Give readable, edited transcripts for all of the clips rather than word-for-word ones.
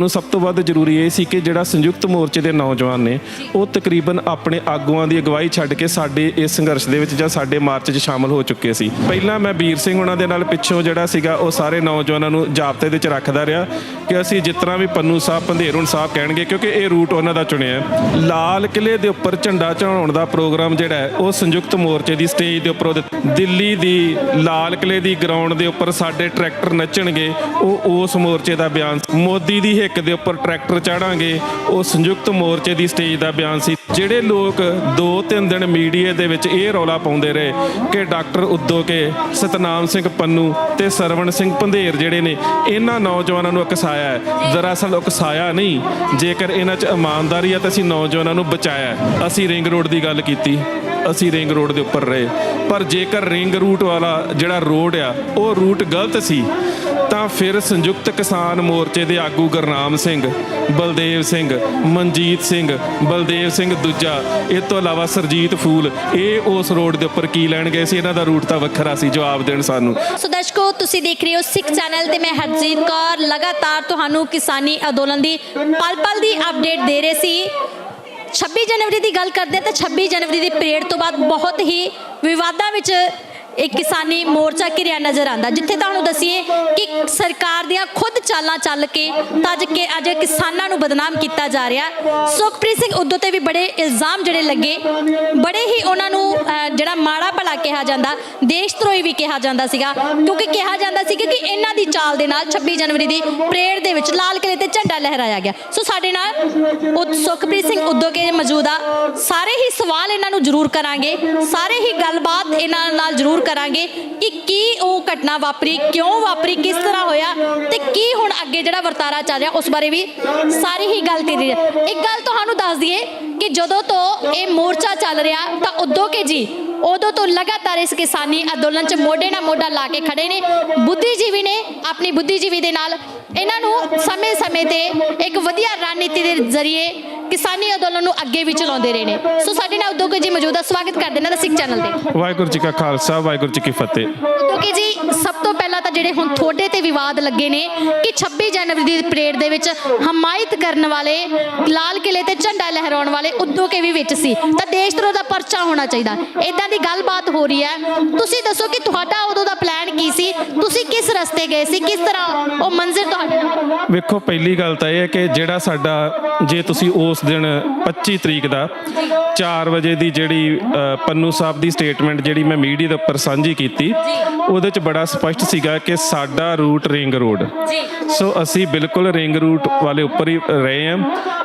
ਸਭ ਤੋਂ ਵੱਧ ਜ਼ਰੂਰੀ ਇਹ ਸੀ ਕਿ ਜਿਹੜਾ ਸੰਯੁਕਤ ਮੋਰਚੇ ਦੇ ਨੌਜਵਾਨ ਨੇ ਉਹ ਤਕਰੀਬਨ ਆਪਣੇ ਆਗੂਆਂ ਦੀ ਅਗਵਾਈ ਛੱਡ ਕੇ ਸਾਡੇ ਇਸ ਸੰਘਰਸ਼ ਦੇ ਵਿੱਚ ਜਾਂ ਸਾਡੇ ਮਾਰਚ 'ਚ ਸ਼ਾਮਲ ਹੋ ਚੁੱਕੇ ਸੀ। ਪਹਿਲਾਂ ਮੈਂ ਵੀਰ ਸਿੰਘ ਉਹਨਾਂ ਦੇ ਨਾਲ ਪਿੱਛੋਂ ਜਿਹੜਾ ਸੀਗਾ ਉਹ ਸਾਰੇ ਨੌਜਵਾਨਾਂ ਨੂੰ ਜਾਬਤੇ ਦੇ ਵਿੱਚ ਰੱਖਦਾ ਰਿਹਾ ਕਿ ਅਸੀਂ ਜਿਸ ਤਰ੍ਹਾਂ ਵੀ ਪੰਨੂ ਸਾਹਿਬ ਪੰਧੇਰਨ ਸਾਹਿਬ ਕਹਿਣਗੇ, ਕਿਉਂਕਿ ਇਹ ਰੂਟ ਉਹਨਾਂ ਦਾ ਚੁਣਿਆ। ਲਾਲ ਕਿਲ੍ਹੇ ਦੇ ਉੱਪਰ ਝੰਡਾ ਚੜਾਉਣ ਦਾ ਪ੍ਰੋਗਰਾਮ ਜਿਹੜਾ ਹੈ ਉਹ ਸੰਯੁਕਤ ਮੋਰਚੇ ਦੀ ਸਟੇਜ ਦੇ ਉੱਪਰ ਦਿੱਲੀ ਦੀ ਲਾਲ ਕਿਲ੍ਹੇ ਦੀ ਗਰਾਊਂਡ ਦੇ ਉੱਪਰ ਸਾਡੇ ਟਰੈਕਟਰ ਨੱਚਣਗੇ, ਉਹ ਉਸ ਮੋਰਚੇ ਦਾ ਬਿਆਨ। ਮੋਦੀ ਦੀ ਹਿੱਕ ਦੇ ਉੱਪਰ ਟਰੈਕਟਰ ਚਾੜਾਂਗੇ, ਉਹ ਸੰਯੁਕਤ ਮੋਰਚੇ ਦੀ ਸਟੇਜ ਦਾ ਬਿਆਨ ਸੀ। ਜਿਹੜੇ ਲੋਕ 2-3 ਦਿਨ ਮੀਡੀਆ ਦੇ ਵਿੱਚ ਇਹ ਰੌਲਾ ਪਾਉਂਦੇ ਰਹੇ ਕਿ ਡਾਕਟਰ ਉਦੋਕੇ, ਸਤਨਾਮ ਸਿੰਘ ਪੰਨੂ ਤੇ ਸਰਵਣ ਸਿੰਘ ਪੰਧੇਰ ਜਿਹੜੇ ਨੇ ਇਹਨਾਂ ਨੌਜਵਾਨਾਂ ਨੂੰ ਉਕਸਾਇਆ ਹੈ, ਦਰਅਸਲ ਉਕਸਾਇਆ ਨਹੀਂ। ਜੇਕਰ ਇਹਨਾਂ 'ਚ ਇਮਾਨਦਾਰੀ ਹੈ ਤਾਂ ਅਸੀਂ ਨੌਜਵਾਨਾਂ ਨੂੰ ਬਚਾਇਆ। ਅਸੀਂ ਰਿੰਗ ਰੋਡ ਦੀ ਗੱਲ ਕੀਤੀ, ਅਸੀਂ ਰਿੰਗ ਰੋਡ ਦੇ ਉੱਪਰ ਰਹੇ, ਪਰ ਜੇਕਰ ਰਿੰਗ ਰੂਟ ਵਾਲਾ ਜਿਹੜਾ ਰੋਡ ਆ ਉਹ ਰੂਟ ਗਲਤ ਸੀ ਤਾਂ ਫਿਰ ਸੰਯੁਕਤ ਕਿਸਾਨ ਮੋਰਚੇ ਦੇ ਆਗੂ ਗੁਰਨਾਮ ਸਿੰਘ, ਬਲਦੇਵ ਸਿੰਘ, ਮਨਜੀਤ ਸਿੰਘ, ਬਲਦੇਵ ਸਿੰਘ ਦੂਜਾ, ਇਹ ਤੋਂ ਇਲਾਵਾ ਸਰਜੀਤ ਫੂਲ, ਇਹ ਉਸ ਰੋਡ ਦੇ ਉੱਪਰ ਕੀ ਲੈਣ ਗਏ ਸੀ? ਇਹਨਾਂ ਦਾ ਰੂਟ ਤਾਂ ਵੱਖਰਾ ਸੀ, ਜਵਾਬ ਦੇਣ ਸਾਨੂੰ। ਸੋ ਦਰਸ਼ਕੋ, ਤੁਸੀਂ ਦੇਖ ਰਹੇ ਹੋ ਸਿੱਖ ਚੈਨਲ ਤੇ ਮੈਂ ਹਰਜੀਤ ਕੌਰ ਲਗਾਤਾਰ ਤੁਹਾਨੂੰ ਕਿਸਾਨੀ ਅੰਦੋਲਨ ਦੀ ਪਲ-ਪਲ ਦੀ ਅਪਡੇਟ ਦੇ ਰਹੇ ਸੀ। 26 ਜਨਵਰੀ ਦੀ ਗੱਲ ਕਰਦੇ ਹਾਂ ਤਾਂ 26 ਜਨਵਰੀ ਦੀ ਪਰੇਡ ਤੋਂ ਬਾਅਦ ਬਹੁਤ ਹੀ ਵਿਵਾਦਾਂ ਵਿੱਚ ਇੱਕ ਕਿਸਾਨੀ ਮੋਰਚਾ ਘਿਰਿਆ ਨਜ਼ਰ ਆਉਂਦਾ, ਜਿੱਥੇ ਤੁਹਾਨੂੰ ਦੱਸੀਏ ਕਿ ਸਰਕਾਰ ਦੀਆਂ ਖੁਦ ਚਾਲਾਂ ਚੱਲ ਕੇ ਅੱਜ ਕਿਸਾਨਾਂ ਨੂੰ ਬਦਨਾਮ ਕੀਤਾ ਜਾ ਰਿਹਾ। ਸੁਖਪ੍ਰੀਤ ਸਿੰਘ ਉਦੋਂ ਤੇ ਵੀ ਬੜੇ ਇਲਜ਼ਾਮ ਜਿਹੜੇ ਲੱਗੇ, ਬੜੇ ਹੀ ਉਹਨਾਂ ਨੂੰ ਜਿਹੜਾ ਮਾੜਾ ਭਲਾ ਕਿਹਾ ਜਾਂਦਾ, ਦੇਸ਼ ਧਰੋਹੀ ਵੀ ਕਿਹਾ ਜਾਂਦਾ ਸੀਗਾ, ਕਿਉਂਕਿ ਕਿਹਾ ਜਾਂਦਾ ਸੀ ਕਿ ਇਹਨਾਂ ਦੀ ਚਾਲ ਦੇ ਨਾਲ 26 ਜਨਵਰੀ ਦੀ ਪਰੇਡ ਦੇ ਵਿੱਚ ਲਾਲ ਕਿਲ੍ਹੇ ਤੇ ਝੰਡਾ ਲਹਿਰਾਇਆ ਗਿਆ। ਸੋ ਸਾਡੇ ਨਾਲ ਸੁਖਪ੍ਰੀਤ ਸਿੰਘ ਉਦੋਕੇ ਮੌਜੂਦ ਆ, ਸਾਰੇ ਹੀ ਸਵਾਲ ਇਹਨਾਂ ਨੂੰ ਜ਼ਰੂਰ ਕਰਾਂਗੇ, ਸਾਰੇ ਹੀ ਗੱਲਬਾਤ ਇਹਨਾਂ ਨਾਲ ਜ਼ਰੂਰ ਕਰਾਂਗੇ ਕਿ ਕੀ ਉਹ ਘਟਨਾ ਵਾਪਰੀ, ਕਿਉਂ ਵਾਪਰੀ, ਕਿਸ ਤਰ੍ਹਾਂ ਹੋਇਆ ਤੇ ਕੀ ਹੁਣ ਅੱਗੇ ਜਿਹੜਾ ਵਰਤਾਰਾ ਚੱਲ ਰਿਹਾ ਉਸ ਬਾਰੇ ਵੀ ਸਾਰੀ ਹੀ ਗੱਲ ਕਰੀ। ਇੱਕ ਗੱਲ ਤੁਹਾਨੂੰ ਦੱਸ ਦਈਏ ਕਿ ਜਦੋਂ ਤੋਂ ਇਹ ਮੋਰਚਾ ਚੱਲ ਰਿਹਾ ਤਾਂ ਉਦੋਕੇ ਜੀ ਉਦੋਂ ਤੋਂ ਲਗਾਤਾਰ ਇਸ ਕਿਸਾਨੀ ਅੰਦੋਲਨ 'ਚ ਮੋਢੇ ਨਾਲ ਮੋਢਾ ਲਾ ਕੇ ਖੜੇ ਨੇ। ਬੁੱਧੀਜੀਵੀ ਨੇ, ਆਪਣੀ ਬੁੱਧੀਜੀਵੀ ਦੇ ਨਾਲ ਇਹਨਾਂ ਨੂੰ ਸਮੇਂ-ਸਮੇਂ ਤੇ ਇੱਕ ਵਧੀਆ ਰਣਨੀਤੀ ਦੇ ਜ਼ਰੀਏ ਕਿਸਾਨੀ ਅੰਦੋਲਨ ਨੂੰ ਅੱਗੇ ਵੀ ਚਲਾਉਂਦੇ ਰਹੇ ਨੇ। ਸੋ ਸਾਡੇ ਨਾਲ ਉਦੋਕੇ ਜੀ ਮੌਜੂਦਾ, ਸਵਾਗਤ ਕਰਦੇ ਇਹਨਾਂ ਦਾ ਸਿੱਖ ਚੈਨਲ ਤੇ। ਵਾਹਿਗੁਰੂ ਜੀ ਕਾ ਖਾਲਸਾ, ਵਾਹਿਗੁਰੂ ਜੀ ਕੀ ਫਤਿਹ। ਉਦੋਕੇ ਜੀ, ਸਭ ਤੋਂ ਪਹਿਲਾਂ ਤਾਂ ਜਿਹੜੇ ਹੁਣ ਤੁਹਾਡੇ ਤੇ ਵਿਵਾਦ ਲੱਗੇ ਨੇ ਕਿ 26 ਜਨਵਰੀ ਦੀ ਪਰੇਡ ਦੇ ਵਿੱਚ ਹਮਾਇਤ ਕਰਨ ਵਾਲੇ, ਲਾਲ ਕਿਲ੍ਹੇ ਤੇ ਝੰਡਾ ਲਹਿਰਾਉਣ ਵਾਲੇ ਉਦੋਕੇ ਵੀ ਵਿੱਚ ਸੀ ਤਾਂ ਦੇਸ਼ ਧਰੋਹ ਦਾ ਪਰਚਾ ਹੋਣਾ ਚਾਹੀਦਾ, ਇਦਾਂ ਦੀ ਗੱਲਬਾਤ ਹੋ ਰਹੀ ਹੈ। ਤੁਸੀਂ ਦੱਸੋ ਕਿ ਤੁਹਾਡਾ ਉਦੋਂ ਦਾ ਪਲਾਨ ਕੀ ਸੀ, ਤੁਸੀਂ ਕਿਸ ਰਸਤੇ ਗਏ ਸੀ, ਕਿਸ ਤਰ੍ਹਾਂ ਉਹ ਮੰਜ਼ਿਲ ਤੁਹਾਡੇ? ਵੇਖੋ, ਪਹਿਲੀ ਗੱਲ ਤਾਂ ਇਹ ਹੈ ਕਿ ਜਿਹੜਾ ਸਾਡਾ, ਜੇ ਤੁਸੀਂ ਉਸ ਦਿਨ 25 ਤਰੀਕ ਦਾ 4 ਵਜੇ ਦੀ ਜਿਹੜੀ ਪੰਨੂ ਸਾਹਿਬ ਦੀ ਸਟੇਟਮੈਂਟ ਜਿਹੜੀ ਮੈਂ ਮੀਡੀਆ ਦੇ ਉੱਪਰ ਸਾਂਝੀ ਕੀਤੀ, ਉਹਦੇ 'ਚ ਬੜਾ ਸਪਸ਼ਟ ਸੀਗਾ ਕਿ ਸਾਡਾ ਰੂਟ ਰਿੰਗ ਰੋਡ। ਸੋ ਅਸੀਂ ਬਿਲਕੁਲ ਰਿੰਗ ਰੂਟ ਵਾਲੇ ਉੱਪਰ ਹੀ ਰਹੇ ਹਾਂ।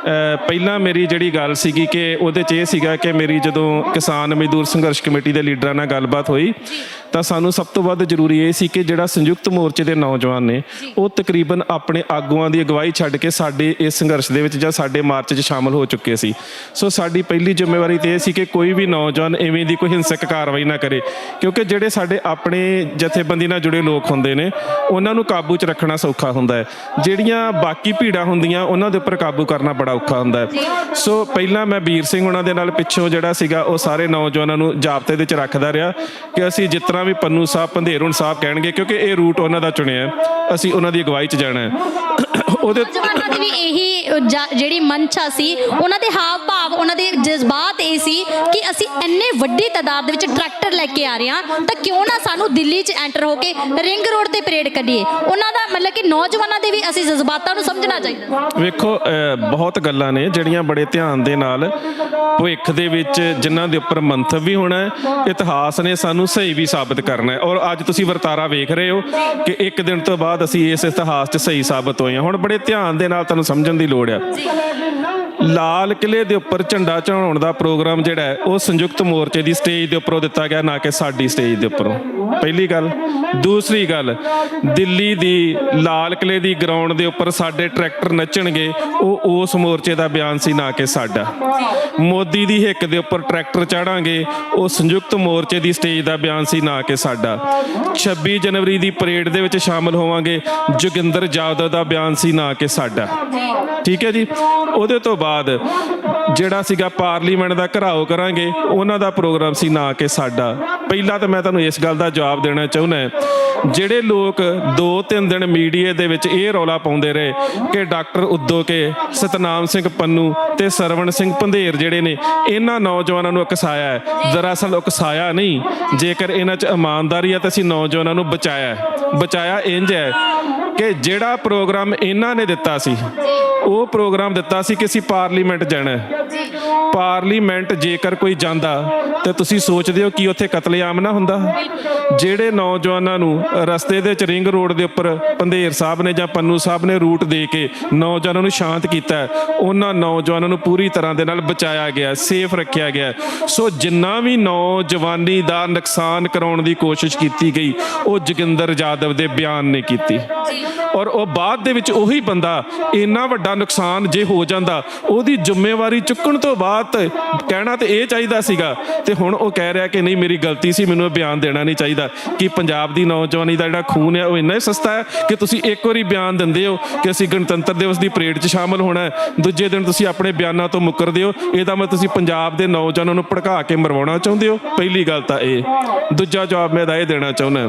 ਪਹਿਲਾਂ ਮੇਰੀ ਜਿਹੜੀ ਗੱਲ ਸੀਗੀ ਕਿ ਉਹਦੇ 'ਚ ਇਹ ਸੀਗਾ ਕਿ ਮੇਰੀ ਜਦੋਂ ਕਿਸਾਨ ਮਜ਼ਦੂਰ ਸੰਘਰਸ਼ ਕਮੇਟੀ ਦੇ ਲੀਡਰਾਂ ਨਾਲ ਗੱਲਬਾਤ ਹੋਈ ਤਾਂ ਸਾਨੂੰ ਸਭ ਤੋਂ ਵੱਧ ਜ਼ਰੂਰੀ ਇਹ ਸੀ ਕਿ ਜਿਹੜਾ ਸੰਯੁਕਤ ਮੋਰਚੇ ਦੇ ਨੌਜਵਾਨ ਨੇ ਉਹ ਤਕਰੀਬਨ ਆਪਣੇ ਆਗੂਆਂ ਦੀ ਅਗਵਾਈ ਛੱਡ ਕੇ ਸਾਡੇ ਇਸ ਸੰਘਰਸ਼ ਦੇ ਵਿੱਚ ਜਾਂ ਸਾਡੇ ਮਾਰਚ 'ਚ ਸ਼ਾਮਲ ਹੋ ਚੁੱਕੇ ਸੀ। ਸੋ ਸਾਡੀ ਪਹਿਲੀ ਜ਼ਿੰਮੇਵਾਰੀ ਤੇ ਇਹ ਸੀ ਕਿ ਕੋਈ ਵੀ ਨੌਜਵਾਨ ਇਵੇਂ ਦੀ ਕੋਈ ਹਿੰਸਕ ਕਾਰਵਾਈ ਨਾ ਕਰੇ, ਕਿਉਂਕਿ ਜਿਹੜੇ ਸਾਡੇ ਆਪਣੇ ਜਥੇਬੰਦੀ ਨਾਲ ਜੁੜੇ ਲੋਕ ਹੁੰਦੇ ਨੇ ਉਹਨਾਂ ਨੂੰ ਕਾਬੂ 'ਚ ਰੱਖਣਾ ਸੌਖਾ ਹੁੰਦਾ ਹੈ, ਜਿਹੜੀਆਂ ਬਾਕੀ ਭੀੜਾਂ ਹੁੰਦੀਆਂ ਉਹਨਾਂ ਦੇ ਉੱਪਰ ਕਾਬੂ ਕਰਨਾ ਬੜਾ ਔਖਾ ਹੁੰਦਾ ਹੈ। ਸੋ ਪਹਿਲਾਂ ਮੈਂ ਵੀਰ ਸਿੰਘ ਉਹਨਾਂ ਦੇ ਨਾਲ ਪਿੱਛੋਂ ਜਿਹੜਾ ਸੀਗਾ ਉਹ ਸਾਰੇ ਨੌਜਵਾਨਾਂ ਨੂੰ ਜਾਬਤੇ ਦੇ ਵਿੱਚ ਰੱਖਦਾ ਰਿਹਾ ਕਿ ਅਸੀਂ ਜਿਸ ਤਰ੍ਹਾਂ ਵੀ ਪੰਨੂ ਸਾਹਿਬ ਪੰਧੇਰਨ ਸਾਹਿਬ ਕਹਿਣਗੇ, ਕਿਉਂਕਿ ਇਹ ਰੂਟ ਉਹਨਾਂ ਦਾ ਚੁਣਿਆ, ਅਸੀਂ ਉਹਨਾਂ ਦੀ ਅਗਵਾਈ 'ਚ ਜਾਣਾ ਹੈ। ਉਹਦੇ ਨੌਜਵਾਨਾਂ ਦੀ ਵੀ ਇਹੀ ਜਿਹੜੀ ਮਨਸ਼ਾ ਸੀ, ਉਹਨਾਂ ਦੇ ਹਾਵ ਭਾਵ, ਉਹਨਾਂ ਦੇ ਜਜ਼ਬਾਤ ਇਹ ਸੀ ਕਿ ਅਸੀਂ ਇੰਨੇ ਵੱਡੀ ਤਾਦਾਦ ਦੇ ਵਿੱਚ ਟਰੈਕਟਰ ਲੈ ਕੇ ਆ ਰਹੇ ਹਾਂ ਤਾਂ ਕਿਉਂ ਨਾ ਸਾਨੂੰ ਦਿੱਲੀ 'ਚ ਐਂਟਰ ਹੋ ਕੇ ਰਿੰਗ ਰੋਡ ਤੇ ਪਰੇਡ ਕੱਢੀਏ। ਉਹਨਾਂ ਦਾ ਮਤਲਬ ਕਿ ਨੌਜਵਾਨਾਂ ਦੇ ਵੀ ਅਸੀਂ ਜਜ਼ਬਾਤਾਂ ਨੂੰ ਸਮਝਣਾ ਚਾਹੀਦਾ। ਵੇਖੋ, ਬਹੁਤ ਗੱਲਾਂ ਨੇ ਜਿਹੜੀਆਂ ਬੜੇ ਧਿਆਨ ਦੇ ਨਾਲ ਭਵਿੱਖ ਦੇ ਵਿੱਚ ਜਿਨ੍ਹਾਂ ਦੇ ਉੱਪਰ ਮੰਤਵ ਵੀ ਹੋਣਾ ਹੈ, ਇਤਿਹਾਸ ਨੇ ਸਾਨੂੰ ਸਹੀ ਵੀ ਸਾਬਤ ਕਰਨਾ ਹੈ। ਔਰ ਅੱਜ ਤੁਸੀਂ ਵਰਤਾਰਾ ਵੇਖ ਰਹੇ ਹੋ ਕਿ ਇੱਕ ਦਿਨ ਤੋਂ ਬਾਅਦ ਅਸੀਂ ਇਸ ਇਤਿਹਾਸ 'ਚ ਸਹੀ ਸਾਬਤ ਹੋਏ ਹਾਂ। ਹੁਣ ਬੜੇ ਧਿਆਨ ਦੇ ਨਾਲ ਤੁਹਾਨੂੰ ਸਮਝਣ ਦੀ ਲੋੜ ਆ। ਲਾਲ ਕਿਲ੍ਹੇ ਦੇ ਉੱਪਰ ਝੰਡਾ ਚੜਾਉਣ ਦਾ ਪ੍ਰੋਗਰਾਮ ਜਿਹੜਾ ਹੈ ਉਹ ਸੰਯੁਕਤ ਮੋਰਚੇ ਦੀ ਸਟੇਜ ਦੇ ਉੱਪਰੋਂ ਦਿੱਤਾ ਗਿਆ, ਨਾ ਕਿ ਸਾਡੀ ਸਟੇਜ ਦੇ ਉੱਪਰੋਂ। ਪਹਿਲੀ ਗੱਲ। ਦੂਸਰੀ ਗੱਲ, ਦਿੱਲੀ ਦੀ ਲਾਲ ਕਿਲ੍ਹੇ ਦੀ ਗਰਾਊਂਡ ਦੇ ਉੱਪਰ ਸਾਡੇ ਟਰੈਕਟਰ ਨੱਚਣਗੇ, ਉਹ ਉਸ ਮੋਰਚੇ ਦਾ ਬਿਆਨ ਸੀ, ਨਾ ਕਿ ਸਾਡਾ। ਮੋਦੀ ਦੀ ਹਿੱਕ ਦੇ ਉੱਪਰ ਟਰੈਕਟਰ ਚਾੜਾਂਗੇ, ਉਹ ਸੰਯੁਕਤ ਮੋਰਚੇ ਦੀ ਸਟੇਜ ਦਾ ਬਿਆਨ ਸੀ, ਨਾ ਕਿ ਸਾਡਾ। 26 ਜਨਵਰੀ ਦੀ ਪਰੇਡ ਦੇ ਵਿੱਚ ਸ਼ਾਮਲ ਹੋਵਾਂਗੇ, ਜੋਗਿੰਦਰ ਜਾਦਵ ਦਾ ਬਿਆਨ ਸੀ, ਨਾ ਕਿ ਸਾਡਾ। ਠੀਕ ਹੈ ਜੀ। ਉਹਦੇ ਤੋਂ ਬਾਅਦ ਜਿਹੜਾ ਸੀਗਾ ਪਾਰਲੀਮੈਂਟ ਦਾ ਘਰਾਓ ਕਰਾਂਗੇ, ਉਹਨਾਂ ਦਾ ਪ੍ਰੋਗਰਾਮ ਸੀ ਨਾ ਕਿ ਸਾਡਾ। ਪਹਿਲਾਂ ਤਾਂ ਮੈਂ ਤੁਹਾਨੂੰ ਇਸ ਗੱਲ ਦਾ ਜਵਾਬ ਦੇਣਾ ਚਾਹੁੰਦਾ, ਜਿਹੜੇ ਲੋਕ 2-3 ਦਿਨ ਮੀਡੀਆ ਦੇ ਵਿੱਚ ਇਹ ਰੌਲਾ ਪਾਉਂਦੇ ਰਹੇ ਕਿ ਡਾਕਟਰ ਉਦੋਂ ਕੇ, ਸਤਨਾਮ ਸਿੰਘ ਪੰਨੂ ਤੇ ਸਰਵਣ ਸਿੰਘ ਪੰਧੇਰ ਜਿਹੜੇ ਨੇ ਇਹਨਾਂ ਨੌਜਵਾਨਾਂ ਨੂੰ ਉਕਸਾਇਆ ਹੈ, ਦਰਅਸਲ ਉਕਸਾਇਆ ਨਹੀਂ। ਜੇਕਰ ਇਹਨਾਂ 'ਚ ਇਮਾਨਦਾਰੀ ਹੈ ਤਾਂ ਅਸੀਂ ਨੌਜਵਾਨਾਂ ਨੂੰ ਬਚਾਇਆ ਇੰਜ ਹੈ ਕਿ ਜਿਹੜਾ ਪ੍ਰੋਗਰਾਮ ਇਹਨਾਂ ਨੇ ਦਿੱਤਾ ਸੀ, ਉਹ ਪ੍ਰੋਗਰਾਮ ਦਿੱਤਾ ਸੀ ਕਿ ਅਸੀਂ ਪਾਰਲੀਮੈਂਟ ਜਾਣਾ। ਪਾਰਲੀਮੈਂਟ ਜੇਕਰ ਕੋਈ ਜਾਂਦਾ ਤੇ ਤੁਸੀਂ ਸੋਚਦੇ ਹੋ ਕਿ ਉੱਥੇ ਕਤਲੇਆਮ ਨਾ ਹੁੰਦਾ? ਜਿਹੜੇ ਨੌਜਵਾਨਾਂ ਨੂੰ ਰਸਤੇ ਦੇ ਵਿੱਚ ਰਿੰਗ ਰੋਡ ਦੇ ਉੱਪਰ ਪੰਧੇਰ ਸਾਹਿਬ ਨੇ ਜਾਂ ਪੰਨੂ ਸਾਹਿਬ ਨੇ ਰੂਟ ਦੇ ਕੇ ਨੌਜਵਾਨਾਂ ਨੂੰ ਸ਼ਾਂਤ ਕੀਤਾ, ਉਹਨਾਂ ਨੌਜਵਾਨਾਂ ਨੂੰ ਪੂਰੀ ਤਰ੍ਹਾਂ ਦੇ ਨਾਲ ਬਚਾਇਆ ਗਿਆ, ਸੇਫ ਰੱਖਿਆ ਗਿਆ। ਸੋ ਜਿੰਨਾ ਵੀ ਨੌਜਵਾਨੀ ਦਾ ਨੁਕਸਾਨ ਕਰਾਉਣ ਦੀ ਕੋਸ਼ਿਸ਼ ਕੀਤੀ ਗਈ, ਉਹ ਜੋਗਿੰਦਰ ਯਾਦਵ ਦੇ ਬਿਆਨ ਨੇ ਕੀਤੀ। ਔਰ ਉਹ ਬਾਅਦ ਦੇ ਵਿੱਚ ਉਹੀ ਬੰਦਾ ਇੰਨਾ ਵੱਡਾ ਨੁਕਸਾਨ ਜੇ ਹੋ ਜਾਂਦਾ, ਉਹਦੀ ਜ਼ਿੰਮੇਵਾਰੀ ਚੁੱਕਣ ਤੋਂ ਬਾਅਦ ਕਹਿਣਾ ਤੇ ਇਹ ਚਾਹੀਦਾ ਸੀਗਾ, ਤੇ ਹੁਣ ਉਹ ਕਹਿ ਰਿਹਾ ਕਿ ਨਹੀਂ ਮੇਰੀ ਗਲਤੀ ਸੀ, ਮੈਨੂੰ ਇਹ ਬਿਆਨ ਦੇਣਾ ਨਹੀਂ ਚਾਹੀਦਾ। ਕਿ ਪੰਜਾਬ ਦੀ ਨੌਜਵਾਨੀ ਦਾ ਜਿਹੜਾ ਖੂਨ ਹੈ ਉਹ ਇੰਨਾ ਹੀ ਸਸਤਾ ਹੈ ਕਿ ਤੁਸੀਂ ਇੱਕ ਵਾਰੀ ਬਿਆਨ ਦਿੰਦੇ ਹੋ ਕਿ ਅਸੀਂ ਗਣਤੰਤਰ ਦਿਵਸ ਦੀ ਪਰੇਡ 'ਚ ਸ਼ਾਮਲ ਹੋਣਾ, ਦੂਜੇ ਦਿਨ ਤੁਸੀਂ ਆਪਣੇ ਬਿਆਨਾਂ ਤੋਂ ਮੁੱਕਰਦੇ ਹੋ। ਇਹਦਾ ਮਤਲਬ ਤੁਸੀਂ ਪੰਜਾਬ ਦੇ ਨੌਜਵਾਨਾਂ ਨੂੰ ਭੜਕਾ ਕੇ ਮਰਵਾਉਣਾ ਚਾਹੁੰਦੇ ਹੋ। ਪਹਿਲੀ ਗੱਲ ਤਾਂ ਇਹ। ਦੂਜਾ ਜਵਾਬ ਮੈਂ ਇਹਦਾ ਇਹ ਦੇਣਾ ਚਾਹੁੰਦਾ,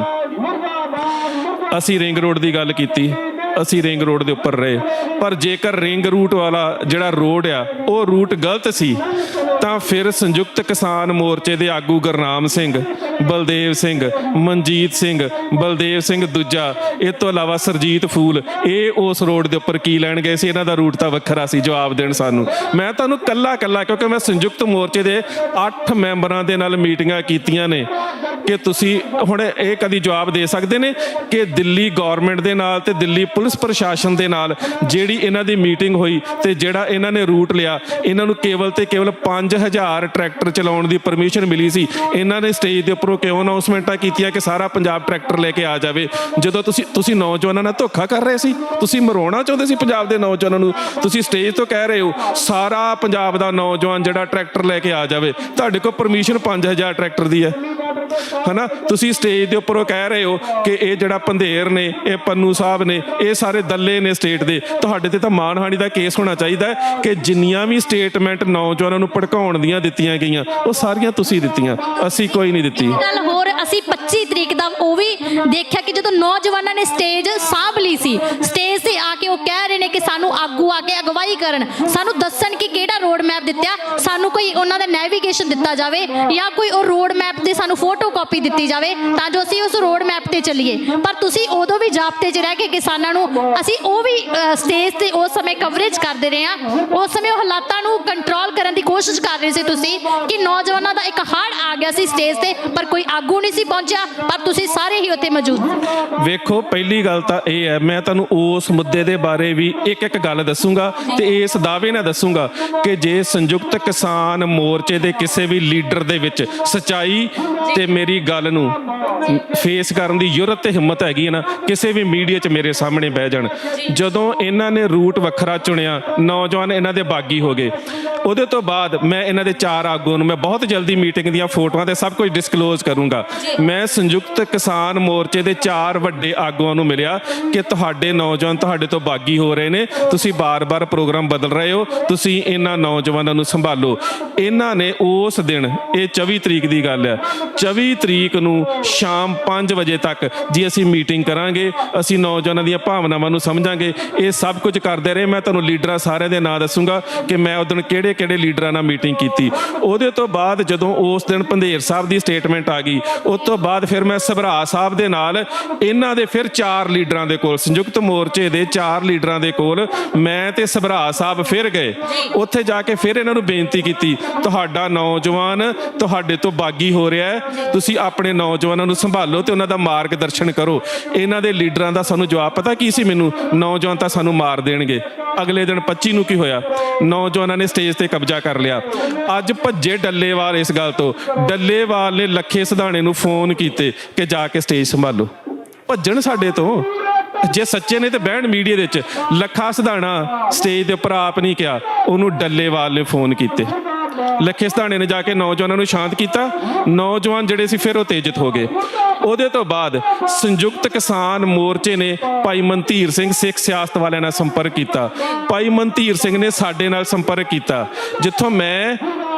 ਅਸੀਂ ਰਿੰਗ ਰੋਡ ਦੀ ਗੱਲ ਕੀਤੀ, ਅਸੀਂ ਰਿੰਗ ਰੋਡ ਦੇ ਉੱਪਰ ਰਹੇ, ਪਰ ਜੇਕਰ ਰਿੰਗ ਰੂਟ ਵਾਲਾ ਜਿਹੜਾ ਰੋਡ ਆ ਉਹ ਰੂਟ ਗਲਤ ਸੀ ਤਾਂ ਫਿਰ ਸੰਯੁਕਤ ਕਿਸਾਨ ਮੋਰਚੇ ਦੇ ਆਗੂ ਗੁਰਨਾਮ ਸਿੰਘ, ਬਲਦੇਵ ਸਿੰਘ, ਮਨਜੀਤ ਸਿੰਘ, ਬਲਦੇਵ ਸਿੰਘ ਦੂਜਾ, ਇਹ ਤੋਂ ਇਲਾਵਾ ਸਰਜੀਤ ਫੂਲ, ਇਹ ਉਸ ਰੋਡ ਦੇ ਉੱਪਰ ਕੀ ਲੈਣ ਗਏ ਸੀ? ਇਹਨਾਂ ਦਾ ਰੂਟ ਤਾਂ ਵੱਖਰਾ ਸੀ। ਜਵਾਬ ਦੇਣ ਸਾਨੂੰ। ਮੈਂ ਤੁਹਾਨੂੰ ਕੱਲਾ ਕਿਉਂਕਿ ਮੈਂ ਸੰਯੁਕਤ ਮੋਰਚੇ ਦੇ 8 ਮੈਂਬਰਾਂ ਦੇ ਨਾਲ ਮੀਟਿੰਗਾਂ ਕੀਤੀਆਂ ਨੇ ਕਿ ਤੁਸੀਂ ਹੁਣ ਇਹ ਕਦੀ ਜਵਾਬ ਦੇ ਸਕਦੇ ਨੇ ਕਿ ਦਿੱਲੀ ਗੌਰਮੈਂਟ ਦੇ ਨਾਲ ਤੇ ਦਿੱਲੀ ਪੁਲਿਸ ਪ੍ਰਸ਼ਾਸਨ ਦੇ ਨਾਲ ਜਿਹੜੀ ਇਹਨਾਂ ਦੀ ਮੀਟਿੰਗ ਹੋਈ ਤੇ ਜਿਹੜਾ ਇਹਨਾਂ ਨੇ ਰੂਟ ਲਿਆ, ਇਹਨਾਂ ਨੂੰ ਕੇਵਲ ਤੇ ਕੇਵਲ 5000 ਟਰੈਕਟਰ ਚਲਾਉਣ ਦੀ ਪਰਮਿਸ਼ਨ ਮਿਲੀ ਸੀ। ਇਹਨਾਂ ਨੇ ਸਟੇਜ ਦੇ ਉੱਪਰੋਂ ਕਿਉਂ ਅਨਾਉਂਸਮੈਂਟਾਂ ਕੀਤੀਆਂ ਕਿ ਸਾਰਾ ਪੰਜਾਬ ਟਰੈਕਟਰ ਲੈ ਕੇ ਆ ਜਾਵੇ, ਜਦੋਂ ਤੁਸੀਂ ਨੌਜਵਾਨਾਂ ਨਾਲ ਧੋਖਾ ਕਰ ਰਹੇ ਸੀ? ਤੁਸੀਂ ਮਰਵਾਉਣਾ ਚਾਹੁੰਦੇ ਸੀ ਪੰਜਾਬ ਦੇ ਨੌਜਵਾਨਾਂ ਨੂੰ। ਤੁਸੀਂ ਸਟੇਜ ਤੋਂ ਕਹਿ ਰਹੇ ਹੋ ਸਾਰਾ ਪੰਜਾਬ ਦਾ ਨੌਜਵਾਨ ਜਿਹੜਾ ਟਰੈਕਟਰ ਲੈ ਕੇ ਆ ਜਾਵੇ, ਤੁਹਾਡੇ ਕੋਲ ਪਰਮਿਸ਼ਨ 5000 ਟਰੈਕਟਰ ਦੀ ਹੈ ਹਨਾ। ਤੁਸੀਂ ਸਟੇਜ ਦੇ ਉੱਪਰੋਂ ਕਹਿ ਰਹੇ ਹੋ ਕਿ ਇਹ ਜਿਹੜਾ ਪੰਧੇਰ ਨੇ, ਇਹ ਪੰਨੂ ਸਾਹਿਬ ਨੇ, ਇਹ ਸਾਰੇ ਦੱਲੇ ਨੇ ਸਟੇਟ ਦੇ। ਤੁਹਾਡੇ ਤੇ ਤਾਂ ਮਾਨਹਾਨੀ ਦਾ ਕੇਸ ਹੋਣਾ ਚਾਹੀਦਾ ਕਿ ਜਿੰਨੀਆਂ ਵੀ ਸਟੇਟਮੈਂਟ ਨੌਜਵਾਨਾਂ ਨੂੰ ਭੜਕਾਉਣ ਦੀਆਂ ਦਿੱਤੀਆਂ ਗਈਆਂ, ਉਹ ਸਾਰੀਆਂ ਤੁਸੀਂ ਦਿੱਤੀਆਂ, ਅਸੀਂ ਕੋਈ ਨਹੀਂ ਦਿੱਤੀ। ਗੱਲ ਹੋਰ, ਅਸੀਂ 25 ਤਰੀਕ ਦਾ ਉਹ ਵੀ ਦੇਖਿਆ ਕਿ ਜਦੋਂ ਨੌਜਵਾਨਾਂ ਨੇ ਸਟੇਜ ਸਾਂਭ ਲਈ ਸੀ, ਸਟੇਜ ਤੇ ਆ ਕੇ ਉਹ ਕਹਿ ਰਹੇ ਨੇ ਕਿ ਸਾਨੂੰ ਆਗੂ ਆ ਕੇ ਅਗਵਾਈ ਕਰਨ, ਸਾਨੂੰ ਦੱਸਣ ਕਿ ਕਿਹੜਾ ਰੋਡ ਮੈਪ ਦਿੱਤਾ, ਸਾਨੂੰ ਕੋਈ ਉਹਨਾਂ ਦਾ ਨੈਵੀਗੇਸ਼ਨ ਦਿੱਤਾ ਜਾਵੇ ਜਾਂ ਕੋਈ ਉਹ ਰੋਡ ਮੈਪ ਦੀ ਸਾਨੂੰ ਫੋਟੋ ਕਾਪੀ ਦਿੱਤੀ ਜਾਵੇ ਤਾਂ ਜੋ ਅਸੀਂ ਉਸ ਰੋਡ ਮੈਪ ਤੇ ਚੱਲੀਏ। ਪਰ ਤੁਸੀਂ ਉਦੋਂ ਵੀ ਜਾਬਤੇ 'ਚ ਰਹਿ ਕੇ ਕਿਸਾਨਾਂ ਨੂੰ, ਅਸੀਂ ਉਹ ਵੀ ਸਟੇਜ ਤੇ ਉਸ ਸਮੇਂ ਕਵਰੇਜ ਕਰਦੇ ਰਹੇ ਹਾਂ। ਉਸ ਸਮੇਂ ਉਹ ਹਾਲਾਤਾਂ ਨੂੰ ਕੰਟਰੋਲ ਕਰਨ ਦੀ ਕੋਸ਼ਿਸ਼ ਕਰ ਰਹੇ ਸੀ ਤੁਸੀਂ ਕਿ ਨੌਜਵਾਨਾਂ ਦਾ ਇੱਕ ਹੜ੍ਹ ਆ ਗਿਆ ਸੀ ਸਟੇਜ ਤੇ, ਪਰ ਕੋਈ ਆਗੂ ਨਹੀਂ ਸੀ ਪਹੁੰਚਿਆ, ਪਰ ਤੁਸੀਂ ਸਾਰੇ ਹੀ ਉੱਥੇ ਮੌਜੂਦ। ਵੇਖੋ, ਪਹਿਲੀ ਗੱਲ ਤਾਂ ਇਹ ਹੈ, ਮੈਂ ਤੁਹਾਨੂੰ ਉਸ ਮੁੱਦੇ ਦੇ ਬਾਰੇ ਵੀ ਇੱਕ ਗੱਲ ਦੱਸੂਗਾ ਤੇ ਇਸ ਦਾਅਵੇ ਨਾਲ ਦੱਸੂਗਾ ਕਿ ਜੇ ਸੰਯੁਕਤ ਕਿਸਾਨ ਮੋਰਚੇ ਦੇ ਕਿਸੇ ਵੀ ਲੀਡਰ ਦੇ ਵਿੱਚ ਸੱਚਾਈ ਤੇ ਮੇਰੀ ਗੱਲ ਨੂੰ ਫੇਸ ਕਰਨ ਦੀ ਜੁਰਤ ਤੇ ਹਿੰਮਤ ਹੈਗੀ ਹੈ ਨਾ, ਕਿਸੇ ਵੀ ਮੀਡੀਆ 'ਚ ਮੇਰੇ ਸਾਹਮਣੇ ਬਹਿ ਜਾਣ। ਜਦੋਂ ਇਹਨਾਂ ਨੇ ਰੂਟ ਵੱਖਰਾ ਚੁਣਿਆ, ਨੌਜਵਾਨ ਇਹਨਾਂ ਦੇ ਬਾਗੀ ਹੋ ਗਏ। ਉਹਦੇ ਤੋਂ ਬਾਅਦ ਮੈਂ ਇਹਨਾਂ ਦੇ 4 ਆਗੂਆਂ ਨੂੰ, ਮੈਂ ਬਹੁਤ ਜਲਦੀ ਮੀਟਿੰਗ ਦੀਆਂ ਫੋਟੋਆਂ ਤੇ ਸਭ ਕੁਝ ਡਿਸਕਲੋਜ਼ ਕਰੂੰਗਾ। ਮੈਂ ਸੰਯੁਕਤ ਕਿਸਾਨ ਮੋਰਚੇ ਦੇ 4 ਵੱਡੇ ਆਗੂਆਂ ਨੂੰ ਮਿਲਿਆ ਕਿ ਤੁਹਾਡੇ ਨੌਜਵਾਨ ਤੁਹਾਡੇ ਤੋਂ ਬਾਗੀ ਹੋ ਰਹੇ ਨੇ, ਤੁਸੀਂ ਬਾਰ-ਬਾਰ ਪ੍ਰੋਗਰਾਮ ਬਦਲ ਰਹੇ ਹੋ, ਤੁਸੀਂ ਇਹਨਾਂ ਨੌਜਵਾਨਾਂ ਨੂੰ ਸੰਭਾਲੋ। ਇਹਨਾਂ ਨੇ ਉਸ ਦਿਨ, ਇਹ 24 ਤਰੀਕ ਦੀ ਗੱਲ ਹੈ, 24 ਤਰੀਕ ਨੂੰ ਸ਼ਾਮ 5 ਵਜੇ ਤੱਕ ਜੀ ਅਸੀਂ ਮੀਟਿੰਗ ਕਰਾਂਗੇ, ਅਸੀਂ ਨੌਜਵਾਨਾਂ ਦੀਆਂ ਭਾਵਨਾਵਾਂ ਨੂੰ ਸਮਝਾਂਗੇ, ਇਹ ਸਭ ਕੁਝ ਕਰਦੇ ਰਹੇ। ਮੈਂ ਤੁਹਾਨੂੰ ਲੀਡਰਾਂ ਸਾਰਿਆਂ ਦੇ ਨਾਂ ਦੱਸੂਗਾ ਕਿ ਮੈਂ ਉਸ ਦਿਨ ਕਿਹੜੇ ਲੀਡਰਾਂ ਨਾਲ ਮੀਟਿੰਗ ਕੀਤੀ। ਉਹਦੇ ਤੋਂ ਬਾਅਦ ਜਦੋਂ ਉਸ ਦਿਨ ਪੰਧੇਰ ਸਾਹਿਬ ਦੀ ਸਟੇਟਮੈਂਟ ਆ ਗਈ, ਉਸ ਤੋਂ ਬਾਅਦ ਫਿਰ ਮੈਂ ਸਭਰਾ ਸਾਹਿਬ ਦੇ ਨਾਲ ਇਹਨਾਂ ਦੇ ਫਿਰ 4 ਲੀਡਰਾਂ ਦੇ ਕੋਲ, ਸੰਯੁਕਤ ਮੋਰਚੇ ਦੇ 4 ਲੀਡਰਾਂ ਦੇ ਕੋਲ ਮੈਂ ਤੇ ਸਭਰਾ ਸਾਹਿਬ ਫਿਰ ਗਏ। ਉੱਥੇ ਜਾ ਕੇ ਫਿਰ ਇਹਨਾਂ ਨੂੰ ਬੇਨਤੀ ਕੀਤੀ, ਤੁਹਾਡਾ ਨੌਜਵਾਨ ਤੁਹਾਡੇ ਤੋਂ ਬਾਗੀ ਹੋ ਰਿਹਾ ਹੈ, ਤੁਸੀਂ ਆਪਣੇ ਨੌਜਵਾਨਾਂ ਨੂੰ ਸੰਭਾਲੋ ਤੇ ਉਹਨਾਂ ਦਾ ਮਾਰਗਦਰਸ਼ਨ ਕਰੋ। ਇਹਨਾਂ ਦੇ ਲੀਡਰਾਂ ਦਾ ਸਾਨੂੰ ਜਵਾਬ ਪਤਾ ਕੀ ਸੀ? ਮੈਨੂੰ ਨੌਜਵਾਨ ਤਾਂ ਸਾਨੂੰ ਮਾਰ ਦੇਣਗੇ। ਅਗਲੇ ਦਿਨ 25 ਨੂੰ ਕੀ ਹੋਇਆ? ਨੌਜਵਾਨਾਂ ਨੇ ਸਟੇਜ ਤੇ ਕਬਜ਼ਾ ਕਰ ਲਿਆ। ਅੱਜ ਭੱਜੇ ਡੱਲੇਵਾਲ ਇਸ ਗੱਲ ਤੋਂ। ਡੱਲੇਵਾਲ ਨੇ ਲੱਖੇ ਸਿਧਾਣੇ ਨੂੰ ਫੋਨ ਕੀਤੇ ਕਿ ਜਾ ਕੇ ਸਟੇਜ ਸੰਭਾਲੋ। ਭੱਜਣ ਸਾਡੇ ਤੋਂ, ਜੇ ਸੱਚੇ ਨੇ ਤੇ ਬਹਿਣ ਮੀਡੀਆ ਦੇ ਵਿੱਚ। ਲੱਖਾ ਸਿਧਾਣਾ ਸਟੇਜ ਦੇ ਉੱਪਰ ਆਪ ਨਹੀਂ ਕਿਹਾ, ਉਹਨੂੰ ਡੱਲੇਵਾਲ ਨੇ ਫੋਨ ਕੀਤੇ। ਲੱਖੇ ਸਿਧਾਣੇ ਨੇ ਜਾ ਕੇ ਨੌਜਵਾਨਾਂ ਨੂੰ ਸ਼ਾਂਤ ਕੀਤਾ। ਨੌਜਵਾਨ ਜਿਹੜੇ ਸੀ ਫਿਰ ਉਤੇਜਿਤ ਹੋ ਗਏ। ਉਹਦੇ ਤੋਂ ਬਾਅਦ ਸੰਯੁਕਤ ਕਿਸਾਨ ਮੋਰਚੇ ਨੇ ਭਾਈ ਮਨਧੀਰ ਸਿੰਘ ਸਿੱਖ ਸਿਆਸਤ ਵਾਲਿਆਂ ਨਾਲ ਸੰਪਰਕ ਕੀਤਾ। ਭਾਈ ਮਨਧੀਰ ਸਿੰਘ ਨੇ ਸਾਡੇ ਨਾਲ ਸੰਪਰਕ ਕੀਤਾ, ਜਿੱਥੋਂ ਮੈਂ,